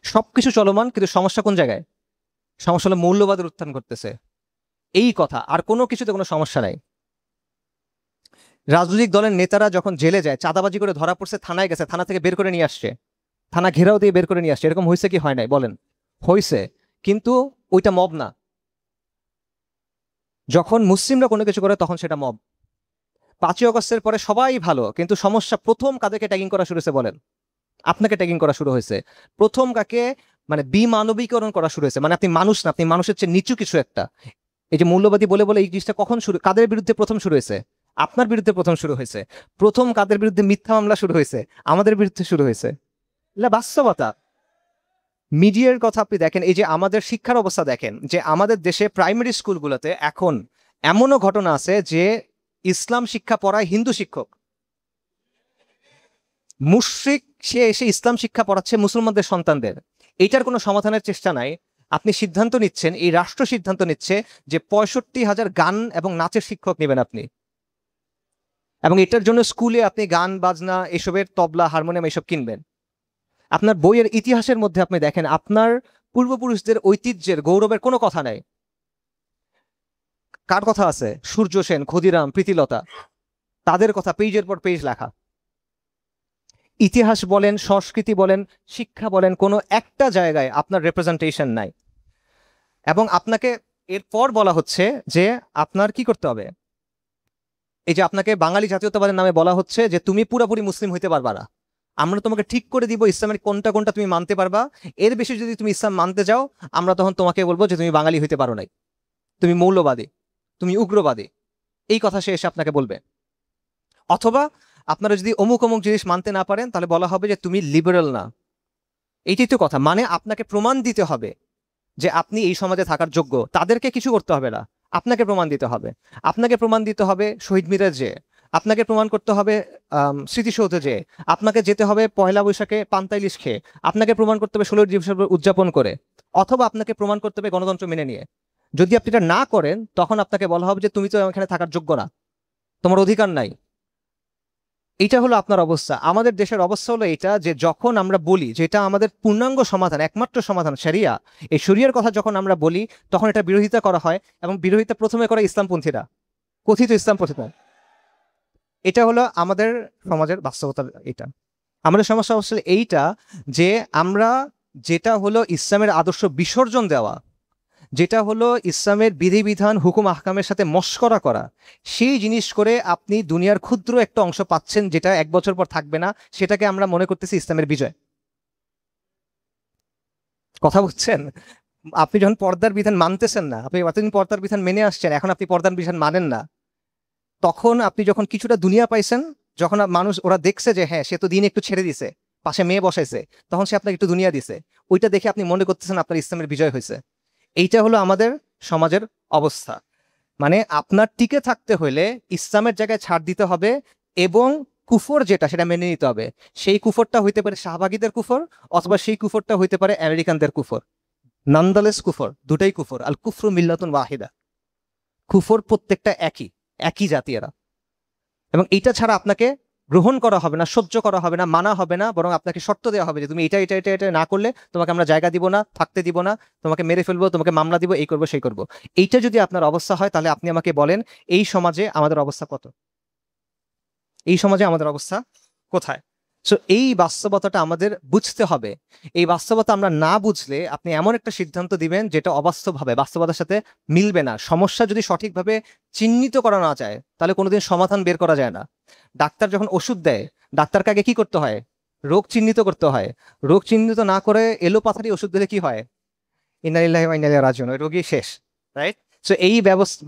সবকিছু চলমান, কিন্তু সমস্যা কোন জায়গায়? সমস্যা হলো মৌলবাদের উত্থান ঘটতেছে, এই কথা, আর কোনো কিছুতে কোনো সমস্যা নাই। রাজনৈতিক দলের নেতারা যখন জেলে যায়, চাঁদাবাজি করে ধরা পড়ছে, থানায় গেছে, থানা থেকে বের করে নিয়ে আসছে, থানা ঘেরাও দিয়ে বের করে নিয়ে আসছে, এরকম হয়েছে কি হয় নাই বলেন? হয়েছে, কিন্তু ওইটা মব না। যখন মুসলিমরা কোনো কিছু করে তখন সেটা মব। 5ই অগস্টের পরে সবাই ভালো, কিন্তু সমস্যা প্রথম কাদেরকে ট্যাগিং করা শুরু হয়েছে বলেন? আপনাকে ট্যাগিং করা শুরু হয়েছে। প্রথম কাকে মানে বিমানবীকরণ করা শুরু হয়েছে, মানে আপনি মানুষ না, আপনি মানুষের চেয়ে নিচু কিছু একটা। এই যে মৌলবাদী বলে বলে এই জিনিসটা কখন শুরু, কাদের বিরুদ্ধে প্রথম শুরু হয়েছে? আপনার বিরুদ্ধে প্রথম শুরু হয়েছে। প্রথম কাদের বিরুদ্ধে মিথ্যা মামলা শুরু হয়েছে? আমাদের বিরুদ্ধে শুরু হয়েছে। এটা বাস্তবতা। মিডিয়ার কথা আপনি দেখেন, এই যে আমাদের শিক্ষার অবস্থা দেখেন, যে আমাদের দেশে প্রাইমারি স্কুলগুলোতে এখন এমনও ঘটনা আছে যে ইসলাম শিক্ষা পড়ায় হিন্দু শিক্ষক, মুশরিক, সে এসে ইসলাম শিক্ষা পড়াচ্ছে মুসলমানদের সন্তানদের। এইটার কোনো সমাধানের চেষ্টা নাই। আপনি সিদ্ধান্ত নিচ্ছেন, এই রাষ্ট্র সিদ্ধান্ত নিচ্ছে যে 65,000 গান এবং নাচের শিক্ষক নেবেন আপনি, এবং এটার জন্য স্কুলে আপনি গান বাজনা এসবের তবলা, হারমোনিয়াম এসব কিনবেন। আপনার বইয়ের ইতিহাসের মধ্যে আপনি দেখেন আপনার পূর্বপুরুষদের ঐতিহ্যের গৌরবের কোনো কথা নাই। কার কথা আছে? সূর্য সেন, ক্ষুদিরাম, প্রীতিলতা, তাদের কথা পেজের পর পেজ লেখা। ইতিহাস বলেন, সংস্কৃতি বলেন, শিক্ষা বলেন, কোনো একটা জায়গায় আপনার রিপ্রেজেন্টেশন নাই। এবং আপনাকে এরপর বলা হচ্ছে যে আপনার কি করতে হবে। এই যে আপনাকে বাঙালি জাতীয়তাবাদের নামে বলা হচ্ছে যে তুমি পুরোপুরি মুসলিম হইতে পারবা না, আমরা তোমাকে ঠিক করে দিব ইসলামের কোনটা কোনটা তুমি মানতে পারবা, এর বেশি যদি তুমি ইসলাম মানতে যাও আমরা তখন তোমাকে বলবো যে তুমি বাঙালি হইতে পারো নাই, তুমি মৌলবাদী, তুমি উগ্রবাদী, এই কথা সে এসে আপনাকে বলবে। অথবা আপনারা যদি অমুক অমুক জিনিস মানতে না পারেন তাহলে বলা হবে যে তুমি লিবারেল না। এইটাই তো কথা, মানে আপনাকে প্রমাণ দিতে হবে যে আপনি এই সমাজে থাকার যোগ্য। তাদেরকে কিছু করতে হবে না, আপনাকে প্রমাণ দিতে হবে। আপনাকে প্রমাণ দিতে হবে শহীদ মিনারে যে, আপনাকে প্রমাণ করতে হবে স্মৃতিসৌধে যে, আপনাকে যেতে হবে পয়লা বৈশাখে পান্তা ইলিশ খেয়ে, আপনাকে প্রমাণ করতে হবে 16 ডিসেম্বর উদযাপন করে, অথবা আপনাকে প্রমাণ করতে হবে গণতন্ত্র মেনে নিয়ে। যদি আপনি এটা না করেন তখন আপনাকে বলা হবে যে তুমি তো এখানে থাকার যোগ্য না, তোমার অধিকার নাই। এইটা হলো আপনার অবস্থা। আমাদের দেশের অবস্থা হলো এটা, যে যখন আমরা বলি যে এটা আমাদের পূর্ণাঙ্গ সমাধান, একমাত্র সমাধান শরিয়া, এই শরিয়ার কথা যখন আমরা বলি তখন এটা বিরোধিতা করা হয়, এবং বিরোধিতা প্রথমে করে ইসলামপন্থীরা, কথিত ইসলামপন্থীরা। এটা হলো আমাদের সমাজের বাস্তবতা। এটা আমাদের সমস্যা হচ্ছে এইটা, যে আমরা যেটা হলো ইসলামের আদর্শ বিসর্জন দেওয়া, যেটা হলো ইসলামের বিধিবিধান হুকুম আহকামের সাথে মশকরা করা, সেই জিনিস করে আপনি দুনিয়ার ক্ষুদ্র একটা অংশ পাচ্ছেন যেটা 1 বছর পর থাকবে না, সেটাকে আমরা মনে করতেছি ইসলামের বিজয়। কথা বুঝছেন? আপনি যখন পর্দার বিধান মানতেছেন না, আপনি এতদিন পর্দার বিধান মেনে আসছেন, এখন আপনি পর্দার বিধান মানেন না, তখন আপনি যখন কিছুটা দুনিয়া পাইছেন, যখন মানুষ ওরা দেখছে যে হ্যাঁ সে তো দিন একটু ছেড়ে দিছে, পাশে মেয়ে বসাইছে, তখন সে আপনাকে একটু দুনিয়া দিছে, ওইটা দেখে আপনি মনে করতেছেন আপনার ইসলামের বিজয় হয়েছে। এইটা হলো আমাদের সমাজের অবস্থা। মানে আপনার টিকে থাকতে হলে ইসলামের জায়গায় ছাড় দিতে হবে, এবং কুফর যেটা সেটা মেনে নিতে হবে। সেই কুফরটা হইতে পারে শাহবাগীদের কুফর, অথবা সেই কুফরটা হইতে পারে আমেরিকানদের কুফর। নন্দালেস কুফর, দুটাই কুফর। আল কুফরু মিল্লাতুন ওয়াহিদা, কুফর প্রত্যেকটা একই, একই জাতি এরা। এবং এইটা ছাড়া আপনাকে গ্রহণ করা হবে না, সহ্য করা হবে না, মানা হবে না, বরং আপনাকে শর্ত দেওয়া হবে যে তুমি এটা এটা এটা এটা না করলে তোমাকে আমরা জায়গা দিব না, থাকতে দিব না, তোমাকে মেরে ফেলবো, তোমাকে মামলা দিব, এই করবো সেই করবো। এইটা যদি আপনার অবস্থা হয় তাহলে আপনি আমাকে বলেন এই সমাজে আমাদের অবস্থা কত, এই সমাজে আমাদের অবস্থা কোথায়? সো এই বাস্তবতাটা আমাদের বুঝতে হবে। এই বাস্তবতা আমরা না বুঝলে আপনি এমন একটা সিদ্ধান্ত দিবেন যেটা অবাস্তব হবে, বাস্তবতার সাথে মিলবে না। সমস্যা যদি সঠিকভাবে চিহ্নিত করা না যায় তাহলে কোনোদিন সমাধান বের করা যায় না। ডাক্তার যখন ওষুধ দেয়, ডাক্তারকে আগে কি করতে হয়? রোগ চিহ্নিত করতে হয়। রোগ চিহ্নিত না করে এলোপাথারি ওষুধ দিলে কি হয়? ইন্না লিল্লাহি ওয়া ইন্না ইলাইহি রাজিউন, ওই রোগী শেষ। রাইট? সো এই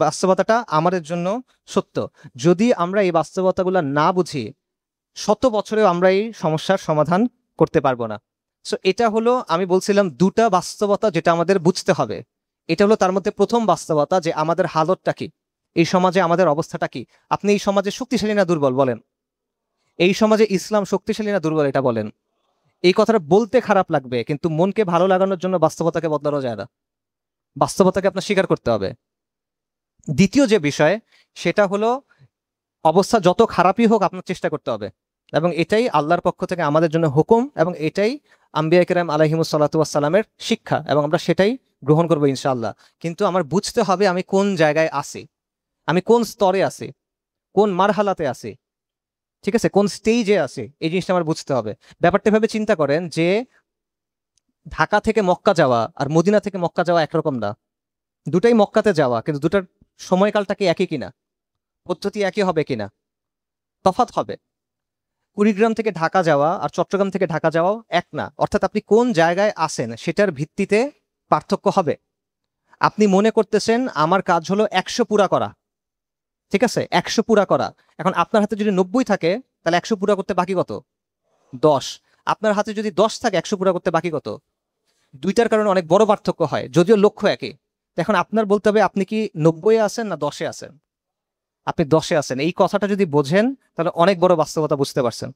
বাস্তবতাটা আমাদের জন্য সত্য। যদি আমরা এই বাস্তবতাগুলো না বুঝি, শত বছরেও আমরা এই সমস্যার সমাধান করতে পারবো না। সো এটা হলো, আমি বলছিলাম দুটা বাস্তবতা যেটা আমাদের বুঝতে হবে। এটা হলো তার মধ্যে প্রথম বাস্তবতা, যে আমাদের হালতটা কি, এই সমাজে আমাদের অবস্থাটা কি। আপনি এই সমাজে শক্তিশালী না দুর্বল বলেন? এই সমাজে ইসলাম শক্তিশালী না দুর্বল এটা বলেন? এই কথাটা বলতে খারাপ লাগবে, কিন্তু মনকে ভালো লাগানোর জন্য বাস্তবতাকে বদলানো যায় না। বাস্তবতাকে আপনার স্বীকার করতে হবে। দ্বিতীয় যে বিষয়, সেটা হলো অবস্থা যত খারাপই হোক আপনার চেষ্টা করতে হবে, এবং এটাই আল্লাহর পক্ষ থেকে আমাদের জন্য হুকুম, এবং এটাই আম্বিয়া কেরাম আলাইহিমুস সালাতু ওয়াস সালামের শিক্ষা, এবং আমরা সেটাই গ্রহণ করবো ইনশাআল্লাহ। কিন্তু আমার বুঝতে হবে আমি কোন জায়গায় আছি, আমি কোন স্তরে আছি, কোন মারহালাতে আছি, ঠিক আছে, কোন স্টেজে আছি, এই জিনিসটা আমার বুঝতে হবে। ব্যাপারটা ভাবে চিন্তা করেন যে ঢাকা থেকে মক্কা যাওয়া আর মদিনা থেকে মক্কা যাওয়া একরকম না। দুটাই মক্কাতে যাওয়া, কিন্তু দুটার সময়কালটা কি একই কিনা, পদ্ধতি একই হবে কিনা, তফাৎ হবে। কুড়িগ্রাম থেকে ঢাকা যাওয়া আর চট্টগ্রাম থেকে ঢাকা যাওয়াও এক না। অর্থাৎ আপনি কোন জায়গায় আছেন সেটার ভিত্তিতে পার্থক্য হবে। আপনি মনে করতেছেন আমার কাজ হলো 100 পুরা করা, ঠিক আছে, 100 পুরা করা। এখন আপনার হাতে যদি 90 থাকে, তাহলে 100 পুরা করতে বাকি কত? 10। আপনার হাতে যদি 10 থাকে, 100 পুরা করতে বাকি কত? দুইটার কারণে অনেক বড় পার্থক্য হয়, যদিও লক্ষ্য একই। এখন আপনার বলতে হবে আপনি কি 90-এ আছেন না 10-এ আছেন। আপনি 10-এ আছেন, এই কথাটা যদি বোঝেন তাহলে অনেক বড় বাস্তবতা বুঝতে পারছেন।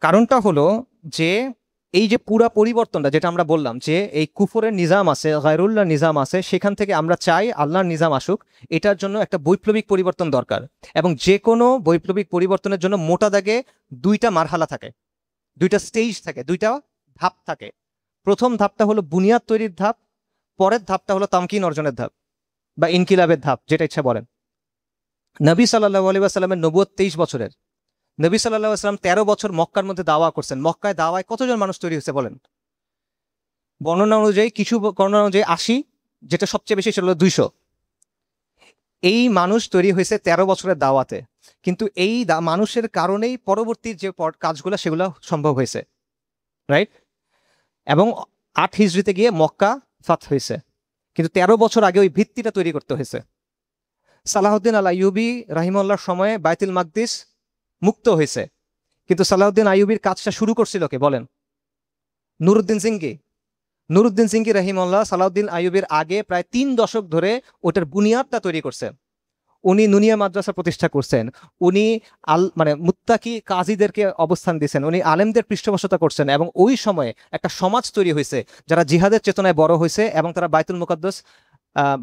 কারণটা হলো যে এই যে পুরা পরিবর্তনটা যেটা আমরা বললাম, যে এই কুফরের নিজাম আছে, গায়রুল্লাহ নিজাম আছে, সেখান থেকে আমরা চাই আল্লাহর নিজাম আসুক। এটার জন্য একটা বৈপ্লবিক পরিবর্তন দরকার, এবং যে কোনো বৈপ্লবিক পরিবর্তনের জন্য মোটা দাগে দুইটা মারহালা থাকে, দুইটা স্টেজ থাকে, দুইটা ধাপ থাকে। প্রথম ধাপটা হলো বুনিয়াদ তৈরির ধাপ, পরের ধাপটা হলো তামকিন অর্জনের ধাপ বা ইনকিলাবের ধাপ, যেটা ইচ্ছা বলেন। নবী সাল্লাল্লাহু আলাইহি ওয়াসাল্লামের নবুয়ত 23 বছরের। নবী সাল্লাল্লাহু আলাইহি ওয়াসাল্লাম 13 বছর মক্কার মধ্যে দাওয়া করছেন। মক্কায় দাওয়ায় কতজন মানুষ তৈরি হয়েছে বলেন? বর্ণনা অনুযায়ী, কিছু বর্ণনা অনুযায়ী 80, যেটা সবচেয়ে বেশি সেটা হলো 200। এই মানুষ তৈরি হয়েছে 13 বছরের দাওয়াতে। কিন্তু এই মানুষের কারণেই পরবর্তী যে কাজগুলো সেগুলো সম্ভব হয়েছে, রাইট? এবং 8 হিজরিতে গিয়ে মক্কা ফাত হয়েছে, কিন্তু 13 বছর আগে ওই ভিত্তিটা তৈরি করতে হয়েছে। সালাহউদ্দিন আল আইয়ুবী রাহিমাহুল্লাহর সময়ে বাইতুল মাকদিস মুক্ত হয়েছে, কিন্তু সালাহউদ্দিন আইয়ুবীর কাজটা শুরু করছিল কে বলেন? নুরুদ্দিন সিংকি। নুরুদ্দিন সিংকি রাহিমাহুল্লাহ সালাহউদ্দিন আইয়ুবীর আগে প্রায় 3 দশক ধরে ওটার বুনিয়াদটা তৈরি করছেন। উনি নুনিয়া মাদ্রাসা প্রতিষ্ঠা করছেন, উনি মানে মুত্তাকি কাজীদেরকে অবস্থান দিয়েছেন, উনি আলেমদের পৃষ্ঠপোষকতা করছেন, এবং ওই সময়ে একটা সমাজ তৈরি হয়েছে যারা জিহাদের চেতনায় বড় হয়েছে, এবং তারা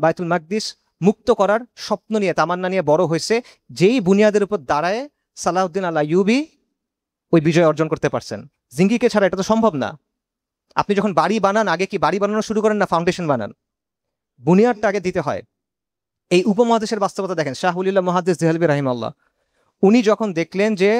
বাইতুল মাকদিস মুক্ত করার স্বপ্ন নিয়ে, তামান্না নিয়ে বড় হয়েছে। যেই বুনিয়াদের উপর দাঁড়ায় সালাহউদ্দিন আল আইয়ুবী ওই বিজয় অর্জন করতে পারছেন। জিঙ্গিকে ছাড়া এটা তো সম্ভব না। আপনি যখন বাড়ি বানান, আগে কি বাড়ি বানানো শুরু করেন না ফাউন্ডেশন বানান? বুনিয়াদটা আগে দিতে হয়। এই উপমহাদেশের বাস্তবতা দেখেন, শাহ ওলিউল্লাহ মুহাদ্দিস দেহলভী রাহিমাহুল্লাহ, উনি যখন দেখলেন যে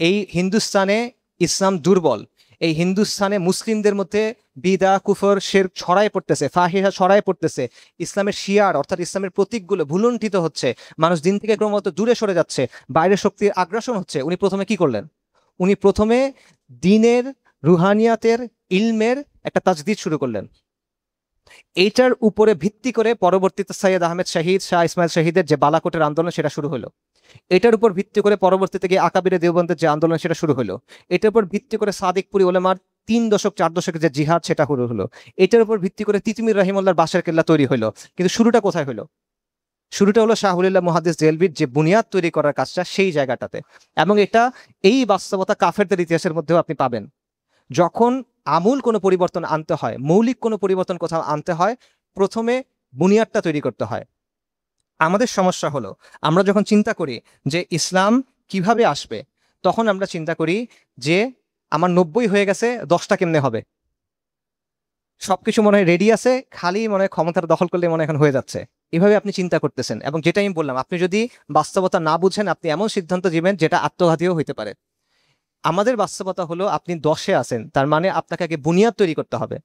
এই হিন্দুস্তানে ইসলাম দুর্বল, এই হিন্দুস্তানে মুসলিমদের মধ্যে বিদা কুফর শিরক ছড়ায় পড়তেছে, ফাহিশা ছড়ায় পড়তেছে, ইসলামের শিয়ার অর্থাৎ ইসলামের প্রতীকগুলো ভুলুণ্ঠিত হচ্ছে, মানুষ দিন থেকে ক্রমাগত দূরে সরে যাচ্ছে, বাইরের শক্তির আগ্রাসন হচ্ছে, উনি প্রথমে কি করলেন? উনি প্রথমে দ্বীনের, রুহানিয়াতের, ইলমের একটা তাজদিদ শুরু করলেন। এইটার উপরে ভিত্তি করে পরবর্তীতে সৈয়দ আহমেদ শহীদ, শাহ ইসমাইল শহীদের যে বালাকোটের আন্দোলন সেটা শুরু হলো। এটার উপর ভিত্তি করে পরবর্তীতে গিয়ে আকাবিরে দেওবন্দের যে আন্দোলন সেটা শুরু হলো। এটার উপর ভিত্তি করে সাদিকপুরি ওলামার 3 দশক 4 দশকের যে জিহাদ সেটা শুরু হলো। এটার উপর ভিত্তি করে তিতুমির রহিমুল্লাহর বাসার কেল্লা তৈরি হলো। কিন্তু শুরুটা কোথায় হলো? শুরুটা হলো শাহ ওলিউল্লাহ মুহাদ্দিস দেহলভীর যে বুনিয়াদ তৈরি করার কাজটা, সেই জায়গাটাতে। এবং এটা, এই বাস্তবতা কাফেরদের ইতিহাসের মধ্যেও আপনি পাবেন। যখন আমূল কোনো পরিবর্তন আনতে হয়, মৌলিক কোনো পরিবর্তন কোথাও আনতে হয়, প্রথমে বুনিয়াদটা তৈরি করতে হয়। আমাদের সমস্যা হলো, আমরা যখন চিন্তা করি যে ইসলাম কিভাবে আসবে, তখন আমরা চিন্তা করি যে আমার 90 হয়ে গেছে, 10টা কেমনে হবে? সবকিছু মনে হয় রেডি আছে, খালি মনে হয় ক্ষমতার দখল করলে মনে এখন হয়ে যাচ্ছে। এভাবে আপনি চিন্তা করতেছেন, এবং যেটা আমি বললাম, আপনি যদি বাস্তবতা না বুঝেন, আপনি এমন সিদ্ধান্ত দিবেন যেটা আত্মঘাতীও হইতে পারে। আমাদের বাস্তবতা হলো আপনি 10-এ আছেন, তার মানে আপনাকে আগে বুনিয়াদ তৈরি করতে হবে।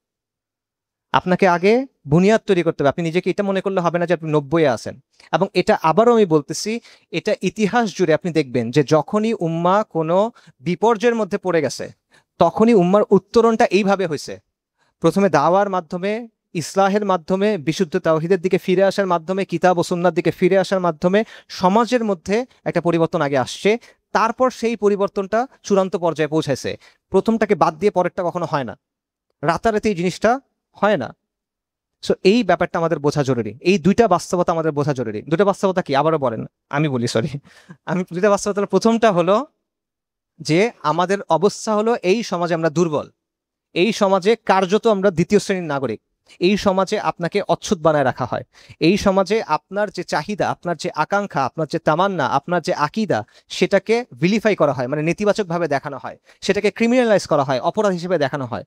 আপনাকে আগে বুনিয়াদ তৈরি করতে হবে। আপনি নিজেকে এটা মনে করলে হবে না যে আপনি 90-এ আছেন। এবং এটা আবারও আমি বলতেছি, এটা ইতিহাস জুড়ে আপনি দেখবেন যে যখনই উম্মাহ কোনো বিপর্যয়ের মধ্যে পড়ে গেছে, তখনই উম্মার উত্তরণটা এইভাবে হয়েছে। প্রথমে দাওয়ার মাধ্যমে, ইসলাহের মাধ্যমে, বিশুদ্ধ তাওহীদের দিকে ফিরে আসার মাধ্যমে, কিতাব ও সুন্নাহর দিকে ফিরে আসার মাধ্যমে সমাজের মধ্যে একটা পরিবর্তন আগে আসছে। তারপর সেই পরিবর্তনটা চূড়ান্ত পর্যায়ে পৌঁছাইছে। প্রথমটাকে বাদ দিয়ে পরেরটা কখনো হয় না, রাতারাতি এই জিনিসটা হয় না। সো এই ব্যাপারটা আমাদের বোঝা জরুরি, এই দুইটা বাস্তবতা আমাদের বোঝা জরুরি। দুটো বাস্তবতা কি আবারও বলেন, আমি বলি, সরি। আমি দুইটা বাস্তবতা, প্রথমটা হলো যে আমাদের অবস্থা হলো এই সমাজে আমরা দুর্বল, এই সমাজে কার্যত আমরা দ্বিতীয় শ্রেণীর নাগরিক, এই সমাজে আপনাকে অচ্ছুত বানায় রাখা হয়, এই সমাজে আপনার যে চাহিদা, আপনার যে আকাঙ্ক্ষা, আপনার যে তামান্না, আপনার যে আকিদা, সেটাকে ভিলিফাই করা হয়, মানে নেতিবাচকভাবে দেখানো হয়, সেটাকে ক্রিমিনালাইজ করা হয়, অপরাধ হিসেবে দেখানো হয়।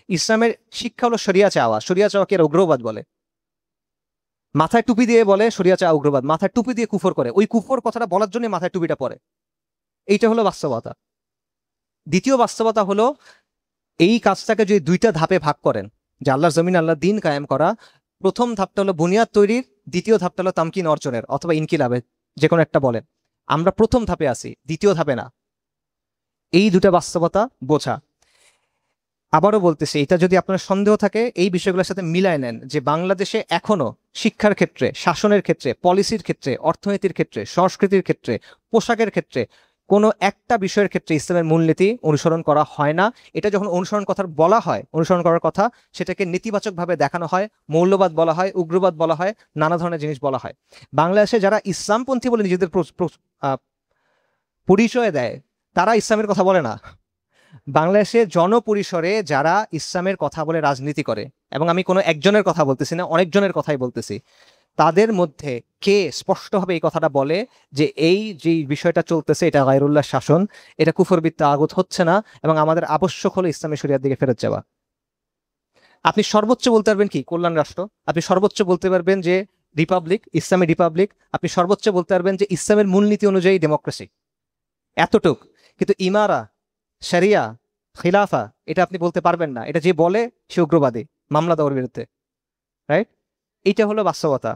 ইসলামের শিক্ষা হলো শরিয়া চাওয়া। শরিয়া চাওয়াকে এরা উগ্রবাদ বলে। মাথায় টুপি দিয়ে বলে শরিয়া চাওয়া উগ্রবাদ, মাথায় টুপি দিয়ে কুফর করে, ওই কুফর কথাটা বলার জন্য মাথায় টুপিটা পরে। এইটা হলো বাস্তবতা। দ্বিতীয় বাস্তবতা হলো এই কাজটাকে যদি দুইটা ধাপে ভাগ করেন, যে আল্লাহর জমিন, আল্লাহর দিন কায়েম করা, প্রথম ধাপটা হলো বুনিয়াদ তৈরির, দ্বিতীয় ধাপটা হলো তামকিন অর্জনের অথবা ইনকিলাবের, যে কোনো একটা বলেন। আমরা প্রথম ধাপে আছি, দ্বিতীয় ধাপে না। এই দুটা বাস্তবতা বোঝা। আবারও বলতেছি, এটা যদি আপনার সন্দেহ থাকে এই বিষয়গুলোর সাথে মিলায় নেন, যে বাংলাদেশে এখনো শিক্ষার ক্ষেত্রে, শাসনের ক্ষেত্রে, পলিসির ক্ষেত্রে, অর্থনীতির ক্ষেত্রে, সংস্কৃতির ক্ষেত্রে, পোশাকের ক্ষেত্রে কোনো একটা বিষয়ের ক্ষেত্রে ইসলামের মূলনীতি অনুসরণ করা হয় না। এটা যখন অনুসরণ কথা বলা হয়, অনুসরণ করার কথা, সেটাকে নেতিবাচকভাবে দেখানো হয়, মৌলবাদ বলা হয়, উগ্রবাদ বলা হয়, নানা ধরনের জিনিস বলা হয়। বাংলাদেশে যারা ইসলামপন্থী বলে নিজেদের পরিচয় দেয়, তারা ইসলামের কথা বলে না। বাংলাদেশে জনপরিসরে যারা ইসলামের কথা বলে রাজনীতি করে, এবং আমি কোনো একজনের কথা বলতেছি না, অনেকজনের কথাই বলতেছি, তাদের মধ্যে কে স্পষ্টভাবে এই কথাটা বলে যে এই যে বিষয়টা চলতেছে এটা গায়রুল্লাহ শাসন, এটা কুফরবিত্ত আগত হচ্ছে না, এবং আমাদের আবশ্যক হলো ইসলামী শরিয়ার দিকে ফেরত যাওয়া? আপনি সর্বোচ্চ বলতে পারবেন কি কল্যাণ রাষ্ট্র, আপনি সর্বোচ্চ বলতে পারবেন যে রিপাবলিক, ইসলামী রিপাবলিক, আপনি সর্বোচ্চ বলতে পারবেন যে ইসলামের মূলনীতি অনুযায়ী ডেমোক্রেসি, এতটুক। কিন্তু ইমারা, শরিয়া, খিলাফা, এটা আপনি বলতে পারবেন না। এটা যে বলে সে উগ্রবাদী, মামলা দেওয়ার বিরুদ্ধে, রাইট? এইটা হলো বাস্তবতা।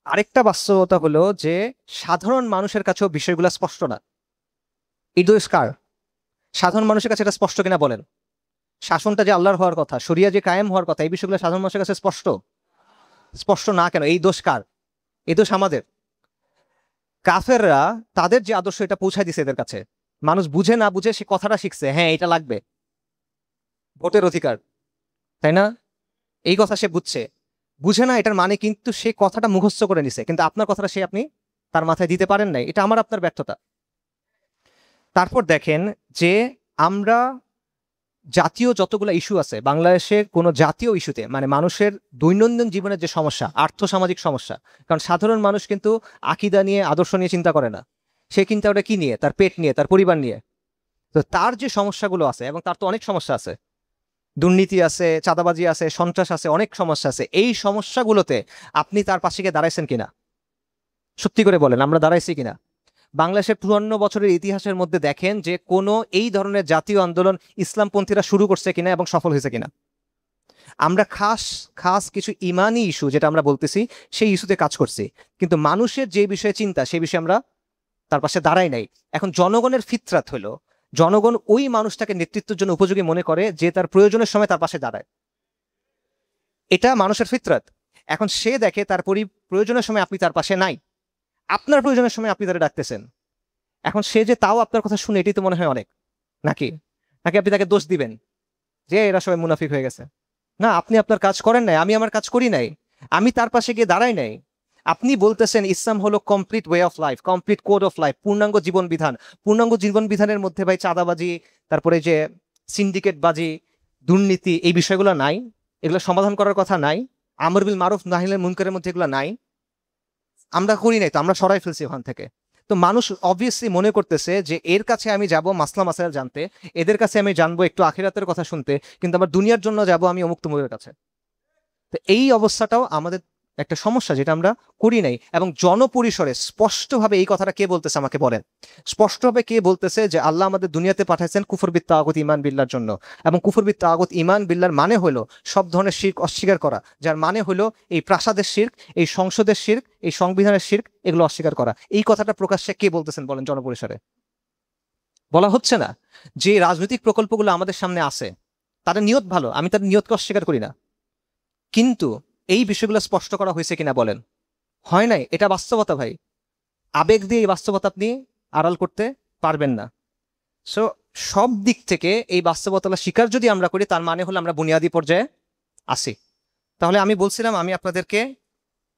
আরেকটা বাস্তবতা হলো যে সাধারণ মানুষের কাছেও বিষয়গুলো স্পষ্ট না। এই দোষ কার? সাধারণ মানুষের কাছে এটা স্পষ্ট কিনা বলেন? শাসনটা যে আল্লাহর হওয়ার কথা, শরিয়া যে কায়েম হওয়ার কথা, এই বিষয়গুলো সাধারণ মানুষের কাছে স্পষ্ট? স্পষ্ট না কেন? এই দোষ কার? এই দোষ আমাদের। কাফেররা তাদের যে আদর্শ এটা পৌঁছায় দিছে এদের কাছে, মানুষ বুঝে না বুঝে সে কথাটা শিখছে, হ্যাঁ এটা লাগবে, ভোটের অধিকার, তাই না? এই কথা সে বুঝছে, বুঝে না এটার মানে, কিন্তু সে কথাটা মুখস্থ করে নিছে, কিন্তু আপনার কথাটা সে আপনি তার মাথায় দিতে পারেন নাই। এটা আমার আপনার ব্যর্থতা। তারপর দেখেন যে আমরা জাতীয় যতগুলো ইস্যু আছে বাংলাদেশের, কোনো জাতীয় ইস্যুতে, মানে মানুষের দৈনন্দিন জীবনের যে সমস্যা, আর্থসামাজিক সমস্যা, কারণ সাধারণ মানুষ কিন্তু আকিদা নিয়ে, আদর্শ নিয়ে চিন্তা করে না। সে চিন্তা ওটা কি নিয়ে? তার পেট নিয়ে, তার পরিবার নিয়ে। তো তার যে সমস্যাগুলো আছে, এবং তার তো অনেক সমস্যা আছে, দুর্নীতি আছে, চাঁদাবাজি আছে, সন্ত্রাস আছে, অনেক সমস্যা আছে। এই সমস্যাগুলোতে আপনি তার পাশে গিয়ে দাঁড়াইছেন কিনা? সত্যি করে বলেন, আমরা দাঁড়াইছি কিনা? বাংলাদেশের ৫৪ বছরের ইতিহাসের মধ্যে দেখেন যে কোনো এই ধরনের জাতীয় আন্দোলন ইসলামপন্থীরা শুরু করছে কিনা এবং সফল হয়েছে কিনা। আমরা খাস খাস কিছু ইমানি ইস্যু যেটা আমরা বলতেছি, সেই ইস্যুতে কাজ করছি, কিন্তু মানুষের যে বিষয়ে চিন্তা সেই বিষয়ে আমরা তার পাশে দাঁড়াই নাই। এখন জনগণের ফিতরাত হলো, জনগণ ওই মানুষটাকে নেতৃত্বের জন্য উপযোগী মনে করে যে তার প্রয়োজনের সময় তার পাশে দাঁড়ায়। এটা মানুষের ফিতরাত। এখন সে দেখে তার প্রয়োজনের সময় আপনি তার পাশে নাই, আপনার প্রয়োজনের সময় আপনি তারা ডাকতেছেন। এখন সে যে তাও আপনার কথা শুনে, এটাই তো মনে হয় অনেক, নাকি? নাকি আপনি তাকে দোষ দিবেন যে এরা সবাই মুনাফিক হয়ে গেছে? না, আপনি আপনার কাজ করেন নাই, আমি আমার কাজ করি নাই, আমি তার পাশে গিয়ে দাঁড়াই নাই। আপনি বলতেছেন ইসলাম হলো complete way of life, complete code of life, পূর্ণাঙ্গ জীবন বিধান। পূর্ণাঙ্গ জীবন বিধানের মধ্যে ভাই চাঁদাবাজি, তারপরে যে সিন্ডিকেটবাজি, দুর্নীতি, এই বিষয়গুলো নাই, এগুলো সমাধান করার কথা নাই। আমর বিল মারুফ নাহিল মুনকারের মধ্যে এগুলো নাই, আমরা করি নাই, তো আমরা সরাই ফেলছি ওখান থেকে। তো মানুষ অবভিয়াসলি মনে করতেছে যে এর কাছে আমি যাব মাসলা মাসাইল জানতে, এদের কাছে আমি জানবো একটু আখিরাতের কথা শুনতে, কিন্তু আমার দুনিয়ার জন্য যাব আমি অমুক তমুকের কাছে। তো এই অবস্থাটাও আমাদের একটা সমস্যা যেটা আমরা করি নাই। এবং জনপরিসরে স্পষ্টভাবে এই কথাটা কে বলতেছে আমাকে বলেন, স্পষ্টভাবে কে বলতেছে যে আল্লাহ আমাদের দুনিয়াতে পাঠাইছেন কুফর বিত তাগুত ঈমান বিল্লাহর জন্য। এবং কুফর বিত তাগুত ঈমান বিল্লাহর মানে হলো সব ধরনের শিরক অস্বীকার করা, যার মানে হলো এই প্রাসাদের শিরক, এই সংসদের শিরক, এই সংবিধানের শিরক, এগুলো অস্বীকার করা। এই কথাটা প্রকাশ্যে কে বলতেছেন বলেন জনপরিসরে? বলা হচ্ছে না। যে রাজনৈতিক প্রকল্পগুলো আমাদের সামনে আছে তাদের নিয়ত ভালো, আমি তাদের নিয়তকে অস্বীকার করি না, কিন্তু এই বিষয়গুলো স্পষ্ট করা হয়েছে কিনা বলেন? হয় নাই। এটা বাস্তবতা ভাই। আবেগ দিয়ে এই বাস্তবতা আপনি আড়াল করতে পারবেন না। সো সব দিক থেকে এই বাস্তবতা স্বীকার যদি আমরা করি, তার মানে হলো আমরা বুনিয়াদি পর্যায়ে আসি। তাহলে আমি বলছিলাম আমি আপনাদেরকে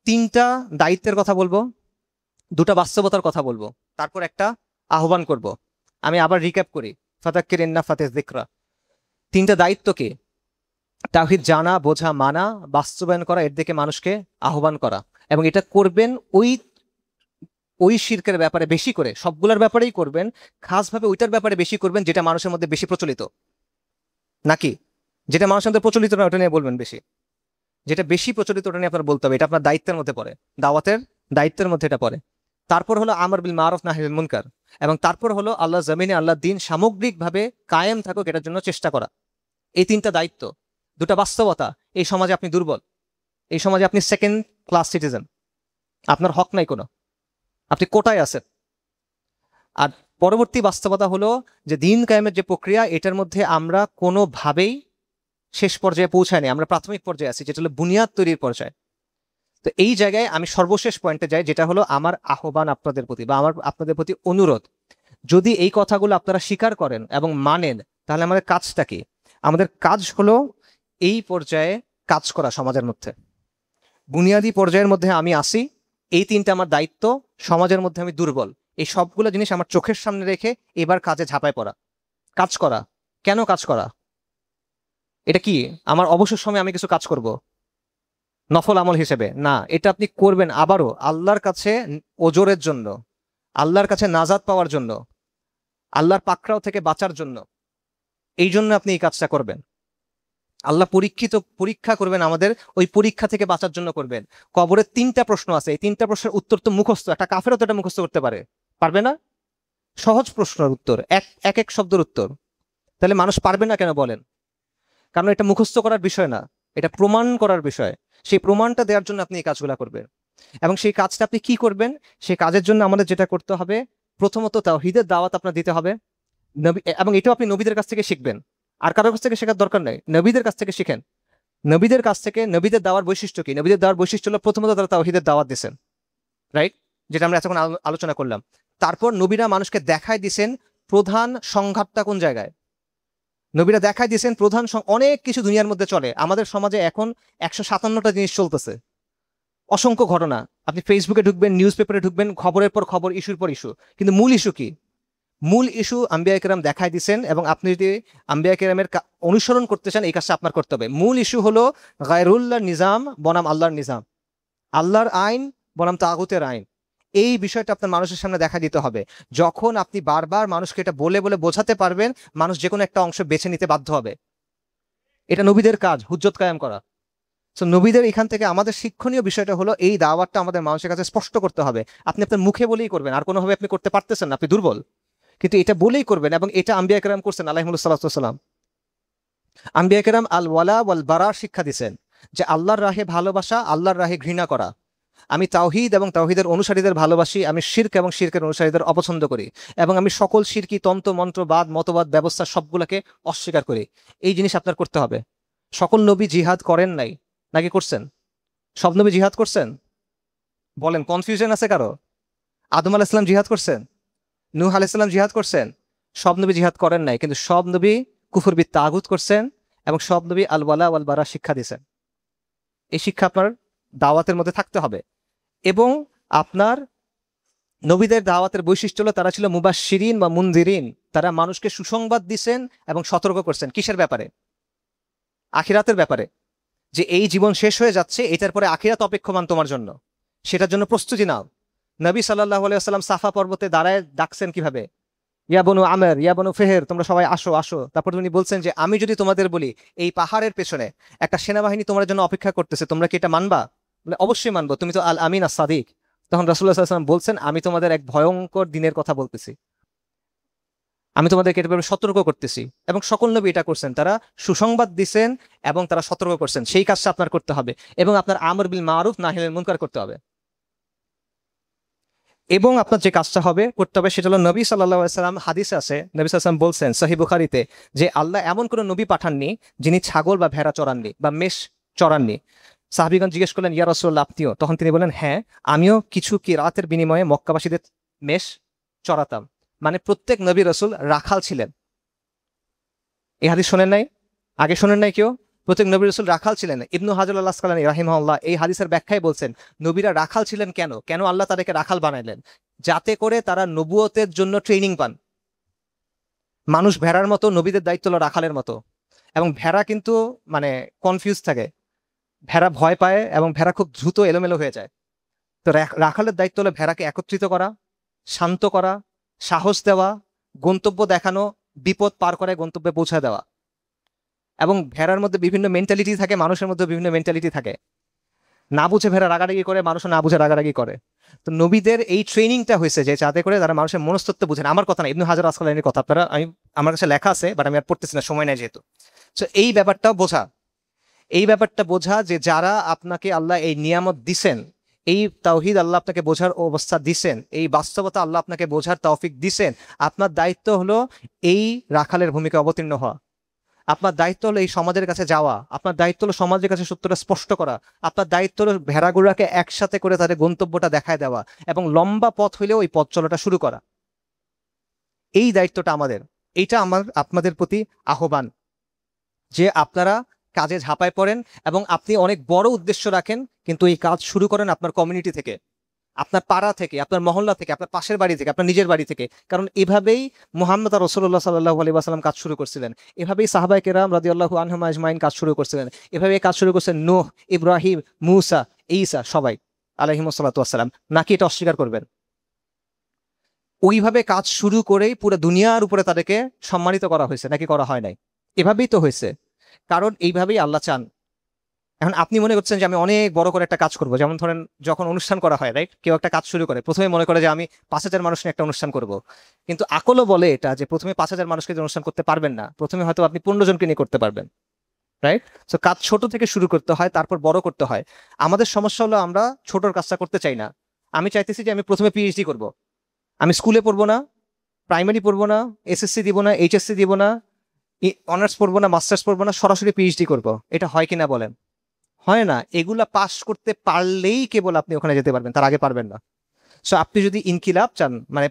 তিনটা দায়িত্বের কথা বলবো, দুটা বাস্তবতার কথা বলবো, তারপর একটা আহ্বান করব। আমি আবার রিক্যাপ করি, ফাতাক্কির ইন্না ফাতিজ যিকরা। তিনটা দায়িত্ব কি? তাওহীদ জানা, বোঝা, মানা, বাস্তবায়ন করা, এর দিকে মানুষকে আহ্বান করা। এবং এটা করবেন ওই ওই শিরকের ব্যাপারে বেশি করে, সবগুলোর ব্যাপারেই করবেন, খাসভাবে ওইটার ব্যাপারে বেশি করবেন যেটা মানুষের মধ্যে বেশি প্রচলিত, নাকি যেটা মানুষের মধ্যে প্রচলিত না ওটা নিয়ে বলবেন বেশি। যেটা বেশি প্রচলিত ওটা নিয়ে আপনার বলতে হবে, এটা আপনার দায়িত্বের মধ্যে পড়ে, দাওয়াতের দায়িত্বের মধ্যে এটা পড়ে। তারপর হলো আমর বিল মারুফ নাহি আনিল মুনকার, এবং তারপর হলো আল্লাহ জমিনে আল্লাহ দিন সামগ্রিকভাবে কায়েম থাকুক এটার জন্য চেষ্টা করা। এই তিনটা দায়িত্ব, দুটা বাস্তবতা। এই সমাজে আপনি দুর্বল, এই সমাজে আপনি সেকেন্ড ক্লাস সিটিজেন, আপনার হক নাই কোনো, আপনি কোটায় আছেন। আর পরবর্তী বাস্তবতা হলো যে দিন কায়েমের যে প্রক্রিয়া, এটার মধ্যে আমরা কোনোভাবেই শেষ পর্যায়ে পৌঁছায়নি, আমরা প্রাথমিক পর্যায়ে আছি, যেটা হলো বুনিয়াদ তৈরির পর্যায়ে। তো এই জায়গায় আমি সর্বশেষ পয়েন্টে যাই, যেটা হলো আমার আহ্বান আপনাদের প্রতি বা আমার আপনাদের প্রতি অনুরোধ। যদি এই কথাগুলো আপনারা স্বীকার করেন এবং মানেন, তাহলে আমাদের কাজটা কি? আমাদের কাজ হলো এই পর্যায়ে কাজ করা, সমাজের মধ্যে বুনিয়াদি পর্যায়ের মধ্যে আমি আসি, এই তিনটা আমার দায়িত্ব, সমাজের মধ্যে আমি দুর্বল, এই সবগুলো জিনিস আমার চোখের সামনে রেখে এবার কাজে ঝাঁপায় পড়া, কাজ করা। কেন কাজ করা? এটা কি আমার অবসর সময় আমি কিছু কাজ করব নফল আমল হিসেবে? না, এটা আপনি করবেন আবারও আল্লাহর কাছে ওজরের জন্য, আল্লাহর কাছে নাজাত পাওয়ার জন্য, আল্লাহর পাকড়াও থেকে বাঁচার জন্য। এই জন্য আপনি এই কাজটা করবেন। আল্লাহ পরীক্ষা করবেন আমাদের, ওই পরীক্ষা থেকে বাঁচার জন্য করবেন। কবরের তিনটা প্রশ্ন আছে, এই তিনটা প্রশ্নের উত্তর তো মুখস্থ, একটা কাফেরও তো এটা মুখস্থ করতে পারবে না? সহজ প্রশ্নের উত্তর, এক এক শব্দের উত্তর। তাহলে মানুষ পারবে না কেন বলেন? কারণ এটা মুখস্থ করার বিষয় না, এটা প্রমাণ করার বিষয়। সেই প্রমাণটা দেওয়ার জন্য আপনি এই কাজগুলা করবেন। এবং সেই কাজটা আপনি কি করবেন? সেই কাজের জন্য আমাদের যেটা করতে হবে, প্রথমত তাওহীদের দাওয়াত আপনার দিতে হবে। এবং এটাও আপনি নবীদের কাছ থেকে শিখবেন, আর কারোর কাছ থেকে শেখার দরকার নেই, নবীদের কাছ থেকে শিখেন। নবীদের কাছ থেকে, নবীদের দাওয়ার বৈশিষ্ট্য কি? নবীদের দাওয়ার বৈশিষ্ট্য হলো প্রথমত তারা তাওহীদের দাওয়াত দিয়েছেন, রাইট, যেটা আমরা এতক্ষণ আলোচনা করলাম। তারপর নবীরা মানুষকে দেখায় দিয়েছেন প্রধান সংঘাতটা কোন জায়গায়। নবীরা দেখায় দিয়েছেন প্রধান অনেক কিছু দুনিয়ার মধ্যে চলে, আমাদের সমাজে এখন 157টা জিনিস চলতেছে, অসংখ্য ঘটনা। আপনি ফেসবুকে ঢুকবেন, নিউজ পেপারে ঢুকবেন, খবরের পর খবর, ইস্যুর পর ইস্যু, কিন্তু মূল ইস্যু কি? মূল ইস্যু আম্বিয়া কেরাম দেখায় দিচ্ছেন, এবং আপনি যদি আম্বিয়া কেরামের অনুসরণ করতে চান এই কাজটা আপনার করতে হবে। মূল ইস্যু হলো গায়রুল্লাহর নিজাম বনাম আল্লাহর নিজাম, আল্লাহর আইন বনাম তাগুতের আইন। এই বিষয়টা আপনার মানুষের সামনে দেখা দিতে হবে। যখন আপনি বারবার মানুষকে এটা বলে বলে বোঝাতে পারবেন, মানুষ যে কোনো একটা অংশ বেছে নিতে বাধ্য হবে। এটা নবীদের কাজ, হুজ্জত কায়েম করা। সো নবীদের এখান থেকে আমাদের শিক্ষণীয় বিষয়টা হলো এই দাওয়াতটা আমাদের মানুষের কাছে স্পষ্ট করতে হবে। আপনি আপনার মুখে বলেই করবেন, আর কোনোভাবে আপনি করতে পারতেছেন না, আপনি দুর্বল, কিন্তু এটা বলেই করবেন। এবং এটা আম্বিয়া কেরাম করছেন আলাইহিমুসসালাম। আম্বিয়া কেরাম আল ওয়ালা ওয়াল বারার শিক্ষা দিচ্ছেন, যে আল্লাহর রাহে ভালোবাসা, আল্লাহর রাহে ঘৃণা করা। আমি তাওহীদ এবং তাওহীদের অনুসারীদের ভালোবাসি, আমি শিরক এবং শিরকের অনুসারীদের অপছন্দ করি, এবং আমি সকল শিরকি তন্ত্র মন্ত্রবাদ মতবাদ ব্যবস্থা সবগুলোকে অস্বীকার করি। এই জিনিস আপনার করতে হবে। সকল নবী জিহাদ করেন নাই, নাকি করছেন? সব নবী জিহাদ করছেন? বলেন, কনফিউশন আছে কারো? আদম আলাইহিস সালাম জিহাদ করছেন? নূহ আলাইহিস সালাম জিহাদ করছেন? সব নবী জিহাদ করেন নাই, কিন্তু সব নবী কুফর বিত তাগুত করছেন, এবং সব নবী আল ওয়ালা ওয়াল বারা শিক্ষা দিয়েছেন। এই শিক্ষা আপনার দাওয়াতের মধ্যে থাকতে হবে। এবং আপনার নবীদের দাওয়াতের বৈশিষ্ট্য হলো তারা ছিল মুবাশশিরিন বা মুনজিরিন, তারা মানুষকে সুসংবাদ দিছেন এবং সতর্ক করছেন। কিসের ব্যাপারে? আখিরাতের ব্যাপারে, যে এই জীবন শেষ হয়ে যাচ্ছে, এটার পরে আখিরাত অপেক্ষমান তোমার জন্য, সেটার জন্য প্রস্তুতি নাও। নবী সাল্লাল্লাহু আলাইহি ওয়াসাল্লাম সাফা পর্বতে দাঁড়ায় ডাকছেন কিভাবে? ইয়া বনু আমের, ইয়া বনু ফেহের, তোমরা সবাই আসো আসো। তারপর তিনি বলছেন যে আমি যদি তোমাদের বলি এই পাহাড়ের পেছনে একটা সেনাবাহিনী তোমার জন্য অপেক্ষা করতেছে, তোমরা কি এটা মানবা? বলে অবশ্যই মানবো, তুমি তো আল আমিন আস সাদিক। তখন রাসূলুল্লাহ সাল্লাল্লাহু আলাইহি ওয়াসাল্লাম বলছেন, আমি তোমাদের এক ভয়ঙ্কর দিনের কথা বলতেছি, আমি তোমাদেরকে এটা ব্যাপারে সতর্ক করতেছি। এবং সকল নবী এটা করছেন, তারা সুসংবাদ দিছেন এবং তারা সতর্ক করছেন, সেই কাজটা আপনার করতে হবে। এবং আপনার আমর বিল মারুফ নাহি আনিল মুনকার করতে হবে। এবং আপনার যে কাজটা হবে করতে হবে সেটা হলো, নবী সাল্লাল্লাহু আলাইহি সাল্লাম, হাদিসে আছে, নবী সাল্লাল্লাহু আলাইহি ওয়াসাল্লাম বলছেন সহিহ বুখারীতে, যে আল্লাহ এমন কোনো নবী পাঠাননি যিনি ছাগল বা ভেড়া চড়াননি বা মেষ চড়াননি। সাহাবীগণ জিজ্ঞেস করলেন, ইয়া রাসূলুল্লাহ আপনিও? তখন তিনি বলেন, হ্যাঁ, আমিও কিছু কিরাতের বিনিময়ে মক্কাবাসীদের মেষ চড়াতাম। মানে প্রত্যেক নবী রাসূল রাখাল ছিলেন। এই হাদিস শোনেন নাই? আগে শোনেন নাই কেউ? প্রত্যেক নবী রাসূল রাখাল ছিলেন। ইবনু হাজার আল আসকালানী রাহিমাহুল্লাহ এই হাদিসের ব্যাখ্যায় বলছেন, নবীরা রাখাল ছিলেন কেন? কেন আল্লাহ তাদেরকে রাখাল বানাইলেন? যাতে করে তারা নবুয়তের জন্য ট্রেনিং পান। মানুষ ভেড়ার মতো, নবীদের দায়িত্ব হলো রাখালের মতো। এবং ভেড়া কিন্তু মানে কনফিউজ থাকে, ভেড়া ভয় পায় এবং ভেড়া খুব দ্রুত এলোমেলো হয়ে যায়। তো রাখালের দায়িত্ব হলো ভেড়াকে একত্রিত করা, শান্ত করা, সাহস দেওয়া, গন্তব্য দেখানো, বিপদ পার করে গন্তব্যে পৌঁছে দেওয়া। এবং ভেড়ার মধ্যে বিভিন্ন মেন্টালিটি থাকে, মানুষের মধ্যে বিভিন্ন মেন্টালিটি থাকে। না বুঝে ভেড়া রাগারাগি করে, মানুষও না বুঝে রাগারাগি করে। তো নবীদের এই ট্রেনিংটা হয়েছে যে যাতে করে তারা মানুষের মনস্তত্ত্ব বুঝেন। আমার কথা না, ইবনু হাজার আসকালানীর কথা। আপনারা, আমার কাছে লেখা আছে, বাট আমি আর পড়তেছি না, সময় নাই যেহেতু। তো এই ব্যাপারটাও বোঝা, এই ব্যাপারটা বোঝা যে যারা আপনাকে আল্লাহ এই নিয়ামত দিছেন, এই তাওহীদ আল্লাহ আপনাকে বোঝার অবস্থা দিছেন, এই বাস্তবতা আল্লাহ আপনাকে বোঝার তৌফিক দিছেন, আপনার দায়িত্ব হলো এই রাখালের ভূমিকা অবতীর্ণ হওয়া। আপনার দায়িত্ব হলো এই সমাজের কাছে যাওয়া, আপনার দায়িত্ব হলো সমাজের কাছে সত্যটা স্পষ্ট করা, আপনার দায়িত্ব হলো ভেড়াগুড়াকে একসাথে করে তাদের গন্তব্যটা দেখায় দেওয়া এবং লম্বা পথ হইলেও ওই পথ চলাটা শুরু করা। এই দায়িত্বটা আমাদের। এইটা আমার আপনাদের প্রতি আহ্বান যে আপনারা কাজে ঝাঁপায় পড়েন এবং আপনি অনেক বড় উদ্দেশ্য রাখেন, কিন্তু এই কাজ শুরু করেন আপনার কমিউনিটি থেকে, আপনার পাড়া থেকে, আপনার মহল্লা থেকে, আপনার পাশের বাড়ি থেকে, আপনার নিজের বাড়ি থেকে। কারণ এভাবেই মুহাম্মদ রাসূলুল্লাহ সাল্লাল্লাহু আলাইহি ওয়াসাল্লাম কাজ শুরু করছিলেন, এভাবেই সাহাবায়ে কেরাম রাদিয়াল্লাহু আনহুম আজমাইন কাজ শুরু করছিলেন, এভাবেই কাজ শুরু করছেন নূহ, ইব্রাহিম, মূসা, ঈসা, সবাই আলাইহিমুস সালাতু ওয়াস সালাম। নাকি এটা অস্বীকার করবেন? ওইভাবে কাজ শুরু করেই পুরো দুনিয়ার উপরে তাদেরকে সম্মানিত করা হয়েছে, নাকি করা হয় নাই? এভাবেই তো হয়েছে, কারণ এইভাবেই আল্লাহ চান। এখন আপনি মনে করছেন যে আমি অনেক বড় করে একটা কাজ করব, যেমন ধরেন যখন অনুষ্ঠান করা হয়, রাইট, কেউ একটা কাজ শুরু করে, প্রথমে মনে করে যে আমি 5,000 মানুষ নিয়ে একটা অনুষ্ঠান করব। কিন্তু আকলও বলে এটা যে প্রথমে 5,000 মানুষকে দিয়ে অনুষ্ঠান করতে পারবেন না, প্রথমে হয়তো আপনি 15 জনকে নিয়ে করতে পারবেন, রাইট? সো কাজ ছোট থেকে শুরু করতে হয়, তারপর বড় করতে হয়। আমাদের সমস্যা হলো আমরা ছোটর কাজটা করতে চাই না। আমি চাইতেছি যে আমি প্রথমে পিএইচডি করব, আমি স্কুলে পড়বো না, প্রাইমারি পড়বো না, এসএসসি দিব না, এইচএসসি দিব না, অনার্স পড়বো না, মাস্টার্স পড়বো না, সরাসরি পিএইচডি করব। এটা হয় কিনা বলেন? হয় না। এগুলা পাস করতে পারলেই কেবল আপনি ওখানে যেতে পারবেন, তার আগে পারবেন না। সো আপনি যদি ইনকিলাব চান, মানে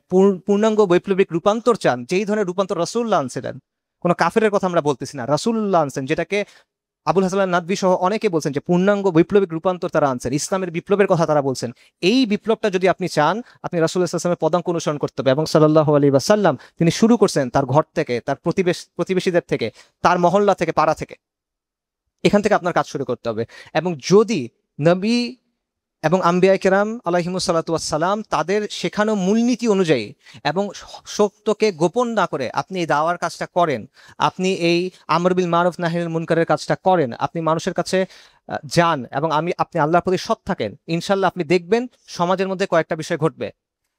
পূর্ণাঙ্গ বৈপ্লবিক রূপান্তর চান, যেই ধরনের রূপান্তর রাসূলুল্লাহ আনছিলেন, কোনো কাফেরের কথা আমরা বলতেছি না, রাসূলুল্লাহ আনছেন, যেটাকে আবুল হাসান নাদভী সহ অনেকে বলছেন যে পূর্ণাঙ্গ বৈপ্লবিক রূপান্তর তারা আনছেন, ইসলামের বিপ্লবের কথা তারা বলছেন। এই বিপ্লবটা যদি আপনি চান, আপনি রাসূলুল্লাহ সাল্লাল্লাহু আলাইহি ওয়াসাল্লামের পদাঙ্ক অনুসরণ করতে হবে। এবং সাল্লাল্লাহু আলাইহি ওয়াসাল্লাম তিনি শুরু করছেন তার ঘর থেকে, তার প্রতিবেশীদের থেকে, তার মহল্লা থেকে, পাড়া থেকে। এখান থেকে আপনার কাজ শুরু করতে হবে। এবং যদি নবী এবং আম্বিয়া কেরাম আলাইহিমুস সালাতু ওয়াস সালাম তাদের শেখানো মূলনীতি অনুযায়ী এবং সত্যকে গোপন না করে আপনি এই দাওয়ার কাজটা করেন, আপনি এই আমর বিল মারুফ নাহি আনিল মুনকারের কাজটা করেন, আপনি মানুষের কাছে যান এবং আপনি আল্লাহর প্রতি সৎ থাকেন, ইনশাল্লাহ আপনি দেখবেন সমাজের মধ্যে কয়েকটা বিষয় ঘটবে।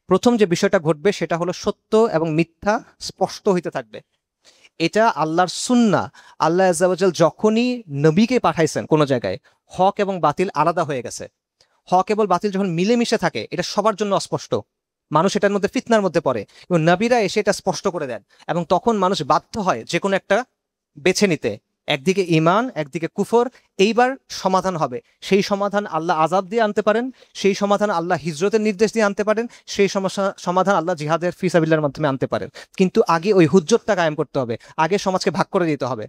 প্রথম যে বিষয়টা ঘটবে সেটা হলো সত্য এবং মিথ্যা স্পষ্ট হইতে থাকবে। এটা আল্লাহর সুন্নাহ। আল্লাহ আযজা ওয়া জাল যখনই নবীকে পাঠাইছেন কোনো জায়গায়, হক এবং বাতিল আলাদা হয়ে গেছে। হক এবং বাতিল যখন মিলেমিশে থাকে, এটা সবার জন্য অস্পষ্ট, মানুষ এটার মধ্যে ফিতনার মধ্যে পড়ে, এবং নবীরা এসে এটা স্পষ্ট করে দেন। এবং তখন মানুষ বাধ্য হয় যে কোনো একটা বেছে নিতে, একদিকে ঈমান, একদিকে কুফর। এইবার সমাধান হবে, সেই সমাধান আল্লাহ আযাব দিয়ে আনতে পারেন, সেই সমাধান আল্লাহ হিজরতের নির্দেশ দিয়ে আনতে পারেন, সেই সমাধান আল্লাহ জিহাদের ফি সাবিলিল্লাহর মাধ্যমে আনতে পারেন। কিন্তু আগে ওই হুজ্জতটা কায়েম করতে হবে, আগে সমাজকে ভাগ করে দিতে হবে।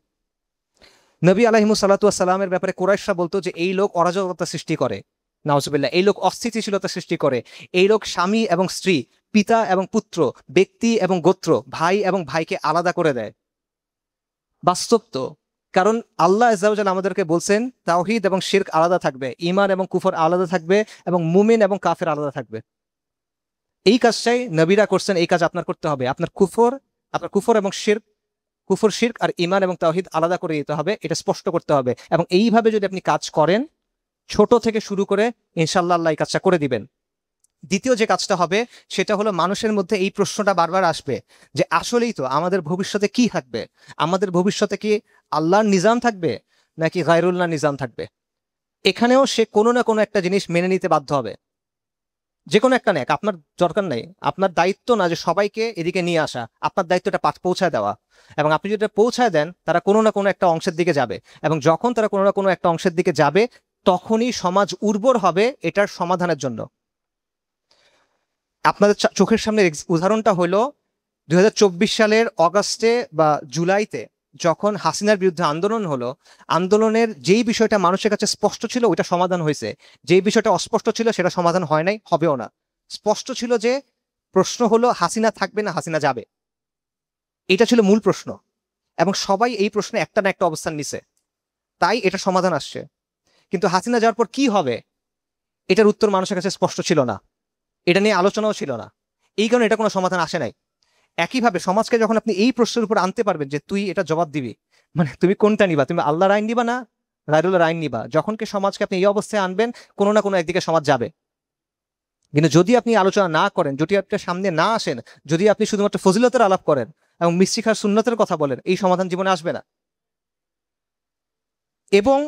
নবী আলাইহিমুস সালাতু ওয়াস সালামের ব্যাপারে কুরাইশরা বলতো যে এই লোক অরাজকতা সৃষ্টি করে, নাউজুবিল্লাহ, এই লোক অস্থিতিশীলতা সৃষ্টি করে, এই লোক স্বামী এবং স্ত্রী, পিতা এবং পুত্র, ব্যক্তি এবং গোত্র, ভাই এবং ভাইকে আলাদা করে দেয়। বাস্তব তো। কারণ আল্লাহ আযজা ওয়া জাল আমাদেরকে বলছেন তাওহীদ এবং শিরক আলাদা থাকবে, ঈমান এবং কুফর আলাদা থাকবে, এবং মুমিন এবং কাফের আলাদা থাকবে। এই কাজটাই নবীরা করছেন, এই কাজ আপনার করতে হবে। আপনার কুফর এবং শিরক, কুফর শিরক আর ঈমান এবং তাওহীদ আলাদা করে দিতে হবে, এটা স্পষ্ট করতে হবে। এবং এইভাবে যদি আপনি কাজ করেন, ছোট থেকে শুরু করে ইনশাল্লাহ আল্লাহ এই কাজটা করে দিবেন। দ্বিতীয় যে কাজটা হবে সেটা হলো মানুষের মধ্যে এই প্রশ্নটা বারবার আসবে যে আসলেই তো আমাদের ভবিষ্যতে কি থাকবে, আমাদের ভবিষ্যতে কি আল্লাহর নিজাম থাকবে নাকি গায়রুল্লাহ নিজাম থাকবে। এখানেও সে কোনো না কোনো একটা জিনিস মেনে নিতে বাধ্য হবে, যে কোনো একটা নেক, আপনার দরকার নেই, আপনার দায়িত্ব না যে সবাইকে এদিকে নিয়ে আসা, আপনার দায়িত্বটা পৌঁছায় দেওয়া। এবং আপনি যদি এটা পৌঁছায় দেন তারা কোনো না কোনো একটা অংশের দিকে যাবে, এবং যখন তারা কোনো না কোনো একটা অংশের দিকে যাবে তখনই সমাজ উর্বর হবে এটার সমাধানের জন্য। আপনাদের চোখের সামনে উদাহরণটা হলো 2024 সালের অগাস্টে বা জুলাইতে যখন হাসিনার বিরুদ্ধে আন্দোলন হলো, আন্দোলনের যেই বিষয়টা মানুষের কাছে স্পষ্ট ছিল ওইটা সমাধান হয়েছে, যেই বিষয়টা অস্পষ্ট ছিল সেটা সমাধান হয় নাই, হবেও না। স্পষ্ট ছিল যে প্রশ্ন হলো হাসিনা থাকবে না হাসিনা যাবে, এটা ছিল মূল প্রশ্ন, এবং সবাই এই প্রশ্নে একটা না একটা অবস্থান নিছে, তাই এটা সমাধান আসছে। কিন্তু হাসিনা যাওয়ার পর কি হবে এটার উত্তর মানুষের কাছে স্পষ্ট ছিল না, এটা নিয়ে আলোচনাও ছিল না, এই কারণে এটা কোনো সমাধান আসে নাই। একইভাবে সমাজকে যখন আপনি এই প্রশ্নের উপর আনতে পারবেন যে তুই এটা জবাব দিবি, মানে তুমি কোনটা নিবা, তুমি আল্লাহর আইন নিবা না গায়রুল্লাহর আইন নিবা, যখন কি সমাজকে আপনি এই অবস্থায় আনবেন কোনো না কোনো একদিকে সমাজ যাবে। কিন্তু যদি আপনি আলোচনা না করেন, যদি আপনি সামনে না আসেন, যদি আপনি শুধুমাত্র ফজিলতের আলাপ করেন এবং মিশিখার সুন্নতের কথা বলেন, এই সমাধান জীবনে আসবে না। এবং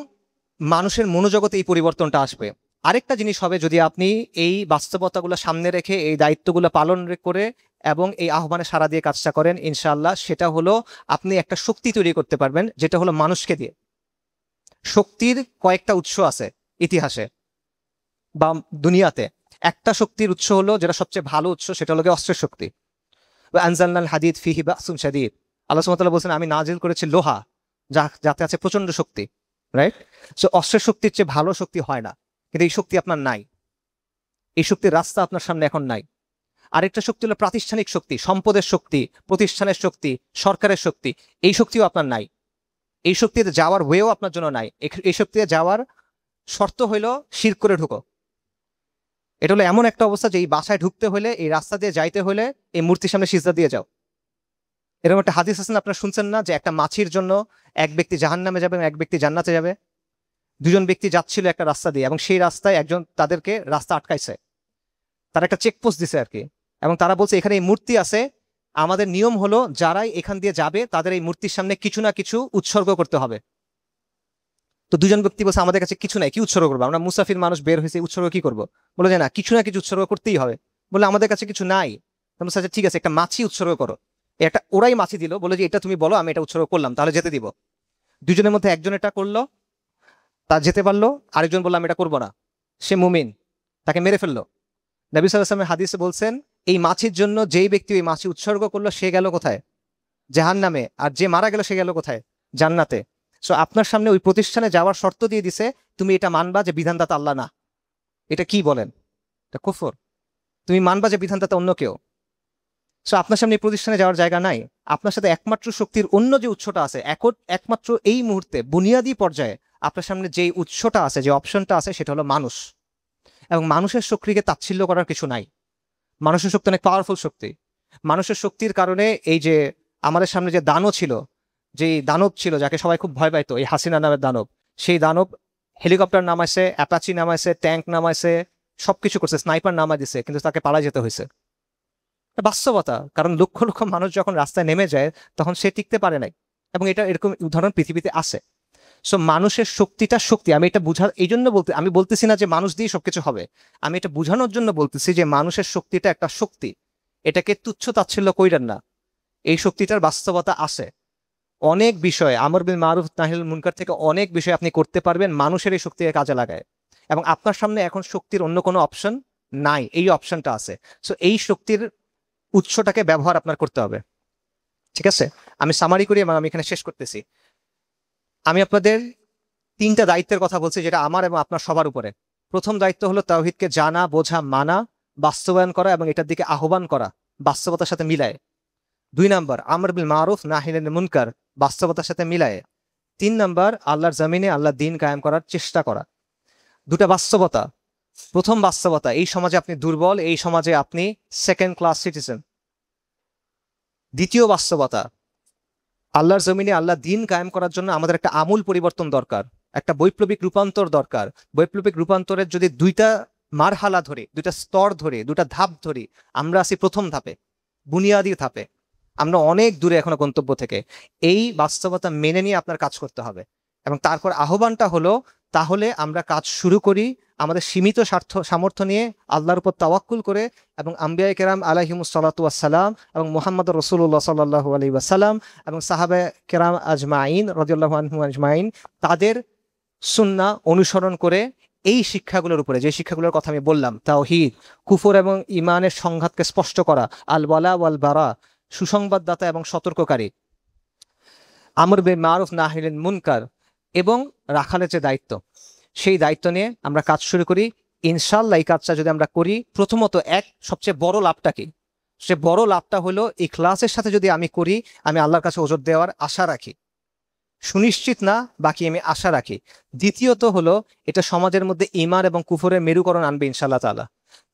মানুষের মনোজগতে এই পরিবর্তনটা আসবে। আরেকটা জিনিস হবে, যদি আপনি এই বাস্তবতাগুলো সামনে রেখে এই দায়িত্বগুলো পালন করে এবং এই আহ্বানে সাড়া দিয়ে কাজটা করেন, ইনশাআল্লাহ সেটা হলো আপনি একটা শক্তি তৈরি করতে পারবেন, যেটা হলো মানুষকে দিয়ে। শক্তির কয়েকটা উৎস আছে ইতিহাসে বা দুনিয়াতে। একটা শক্তির উৎস হলো, যেটা সবচেয়ে ভালো উৎস, সেটা হলো অস্ত্রের শক্তি। আনজালনাল হাদিদ ফিহি বাসুন শাদীদ, আল্লাহ সুবহানাহু ওয়া তাআলা বলেছেন আমি নাজিল করেছি লোহা, যাতে আছে প্রচন্ড শক্তি, রাইট? সো অস্ত্রের শক্তির চেয়ে ভালো শক্তি হয় না, কিন্তু এই শক্তি আপনার নাই, এই শক্তির রাস্তা আপনার সামনে এখন নাই। আরেকটা শক্তি হলো প্রাতিষ্ঠানিক শক্তি, সম্পদের শক্তি, প্রতিষ্ঠানের শক্তি, সরকারের শক্তি, এই শক্তিও আপনার নাই। এই শক্তিতে যাওয়ার ওয়েও আপনার জন্য নাই। এই শক্তিতে যাওয়ার শর্ত হইলো শিরক করে ঢুকো। এটা হলো এমন একটা অবস্থা যে এই বাসায় ঢুকতে হলে, এই রাস্তা দিয়ে যাইতে হলে এই মূর্তির সামনে সিজদা দিয়ে যাও। এরকম একটা হাদিস আছেন, আপনারা শুনছেন না, যে একটা মাছির জন্য এক ব্যক্তি জাহান্নামে যাবে এবং এক ব্যক্তি জান্নাতে যাবে। দুজন ব্যক্তি যাচ্ছিল একটা রাস্তা দিয়ে, এবং সেই রাস্তায় একজন তাদেরকে রাস্তা আটকাইছে, তারা একটা চেকপোস্ট দিছে আর কি, এবং তারা বলছে এখানে এই মূর্তি আছে, আমাদের নিয়ম হলো যারাই এখান দিয়ে যাবে তাদের এই মূর্তির সামনে কিছু না কিছু উৎসর্গ করতে হবে। তো দুজন ব্যক্তি বলছে আমাদের কাছে কিছু নাই, কি উৎসর্গ করবো, আমরা মুসাফির মানুষ বের হয়েছে, উৎসর্গ কি করবো? বলে যে না, কিছু না কিছু উৎসর্গ করতেই হবে। বলে আমাদের কাছে কিছু নাই। আচ্ছা ঠিক আছে, একটা মাছি উৎসর্গ করো। একটা ওরাই মাছি দিল, বলে যে এটা তুমি বলো, আমি এটা উৎসর্গ করলাম, তাহলে যেতে দিব। দুজনের মধ্যে একজন এটা করলো, তা যেতে পারলো। আরেকজন বললো আমি এটা করবো না, সে মুমিন, তাকে মেরে ফেললো। নবী সাল্লাল্লাহু আলাইহি ওয়াসাল্লাম হাদিসে বলছেন এই মাছির জন্য যেই ব্যক্তি ওই মাছি উৎসর্গ করলো সে গেল কোথায়? জাহান্নামে। আর যে মারা গেল সে গেল কোথায়? জান্নাতে। সো আপনার সামনে ওই প্রতিষ্ঠানে যাওয়ার শর্ত দিয়ে দিছে, তুমি এটা মানবা যে বিধানদাতা আল্লাহ না। এটা কি বলেন? এটা কুফর। তুমি মানবা যে বিধানদাতা অন্য কেউ। সো আপনার সামনে এই প্রতিষ্ঠানে যাওয়ার জায়গা নাই। আপনার সাথে একমাত্র শক্তির অন্য যে উৎসটা আছে, একমাত্র এই মুহূর্তে বুনিয়াদী পর্যায়ে আপনার সামনে যে উৎসটা আছে, যে অপশনটা আছে, সেটা হলো মানুষ। এবং মানুষের শক্তিকে তাচ্ছিল্য করার কিছু নাই। মানুষের শক্তি অনেক পাওয়ারফুল শক্তি। মানুষের শক্তির কারণে এই যে আমাদের সামনে যে দানব ছিল, যে দানব ছিল যাকে সবাই খুব ভয় পাইতো, এই হাসিনা নামের দানব, সেই দানব হেলিকপ্টার নামাইছে, অ্যাপাচি নামাইছে, ট্যাঙ্ক নামাইছে, সবকিছু করছে, স্নাইপার নামাই দিছে, কিন্তু তাকে পালা যেতে হয়েছে। বাস্তবতা, কারণ লক্ষ লক্ষ মানুষ যখন রাস্তায় নেমে যায় তখন সে টিকতে পারে নাই। এবং এটা এরকম উদাহরণ পৃথিবীতে আছে। সো মানুষের শক্তিটা শক্তি, আমি এটা বুঝার এই জন্য আমি বলতেছি না যে মানুষ দিয়ে সবকিছু হবে, আমি এটা বুঝানোর জন্য বলতেছি যে মানুষের শক্তিটা একটা শক্তি, এটাকে তুচ্ছ তাচ্ছিল্য কইরেন না। এই শক্তিটার বাস্তবতা আছে। অনেক বিষয় আমর বিল মারুফ নাহিল মুনকার থেকে অনেক বিষয় আপনি করতে পারবেন মানুষের এই শক্তিকে কাজে লাগায়। এবং আপনার সামনে এখন শক্তির অন্য কোনো অপশন নাই, এই অপশনটা আছে। সো এই শক্তির উৎসটাকে ব্যবহার আপনার করতে হবে। ঠিক আছে, আমি সামারি করি এবং আমি এখানে শেষ করতেছি। আমি আপনাদের 3টা দায়িত্বের কথা বলছি, যেটা আমার এবং আপনার সবার উপরে। প্রথম দায়িত্ব হলো তাওহীদকে জানা, বোঝা, মানা, বাস্তবায়ন করা এবং এটার দিকে আহ্বান করা বাস্তবতার সাথে মিলায়। 2 নাম্বার আমর বিল মারুফ নাহি আনিল মুনকার, বাস্তবতার সাথে মিলায়। 3 নাম্বার আল্লাহর জমিনে আল্লাহর দ্বীন কায়েম করার চেষ্টা করা। 2টা বাস্তবতা। প্রথম বাস্তবতা, এই সমাজে আপনি দুর্বল, এই সমাজে আপনি সেকেন্ড ক্লাস সিটিজেন। দ্বিতীয় বাস্তবতা, আল্লাহর জমিনে আল্লাহ দ্বীন কায়েম করার জন্য আমাদের একটা আমূল পরিবর্তন দরকার, একটা বৈপ্লবিক রূপান্তর দরকার। বৈপ্লবিক রূপান্তরের যদি দুইটা মারহালা ধরে, দুইটা স্তর ধরে, দুইটা ধাপ ধরি, আমরা আছি প্রথম ধাপে, বুনিয়াদি ধাপে। আমরা অনেক দূরে এখনো গন্তব্য থেকে। এই বাস্তবতা মেনে নিয়ে আপনার কাজ করতে হবে। এবং তারপর আহ্বানটা হলো, তাহলে আমরা কাজ শুরু করি আমাদের সীমিত সামর্থ্য নিয়ে, আল্লাহর উপর তাওয়াক্কুল করে, এবং আম্বিয়া কেরাম আলাইহিমুস সালাতু ওয়াসসালাম এবং মুহাম্মদ রাসূলুল্লাহ সাল্লাল্লাহু আলাইহি ওয়াসাল্লাম এবং সাহাবা কেরাম আজমাইন রাদিয়াল্লাহু আনহুম আজমাইন, তাদের সুন্নাহ অনুসরণ করে এই শিক্ষাগুলোর উপরে, যে শিক্ষাগুলোর কথা আমি বললাম, তাওহীদ, কুফর এবং ঈমানের সংঘাতকে স্পষ্ট করা, আল ওয়ালা ওয়াল বারা, সুসংবাদদাতা এবং সতর্ককারী, আমর বিল মারুফ নাহি আনিল মুনকার, এবং রাখালের যে দায়িত্ব, সেই দায়িত্ব নিয়ে আমরা কাজ শুরু করি। ইনশাআল্লাহ এই কাজটা যদি আমরা করি, প্রথমত সবচেয়ে বড় লাভটা কি? সে বড় লাভটা হলো ইখলাসের সাথে যদি আমি করি, আমি আল্লাহর কাছে ওজর দেওয়ার আশা রাখি, সুনিশ্চিত না, বাকি আমি আশা রাখি। দ্বিতীয়ত হলো, এটা সমাজের মধ্যে ঈমান এবং কুফরের মেরুকরণ আনবে ইনশাআল্লাহ তাআলা।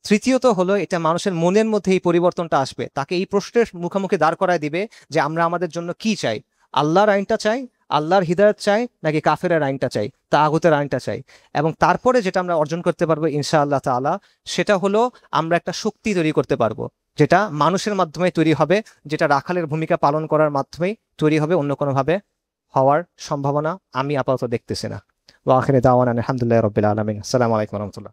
তৃতীয়ত হলো, এটা মানুষের মনের মধ্যে এই পরিবর্তনটা আসবে, তাকে এই প্রশ্নের মুখোমুখি দাঁড় করায় দিবে যে আমরা আমাদের জন্য কি চাই, আল্লাহর আইনটা চাই, আল্লাহর হিদায়াত চাই, নাকি কাফেরের আইনটা চাই, তাগুতের আইনটা চাই। এবং তারপরে যেটা আমরা অর্জন করতে পারবো ইনশাআল্লাহ তাআলা, সেটা হলো আমরা একটা শক্তি তৈরি করতে পারবো, যেটা মানুষের মাধ্যমে তৈরি হবে, যেটা রাখালের ভূমিকা পালন করার মাধ্যমেই তৈরি হবে, অন্য কোনোভাবে হওয়ার সম্ভাবনা আমি আপাতত দেখতেছি না। ওয়া আখিরু দাওয়ানা আলহামদুলিল্লাহি রাব্বিল আলামিন। আসসালামু আলাইকুম ওয়া রাহমাতুল্লাহ।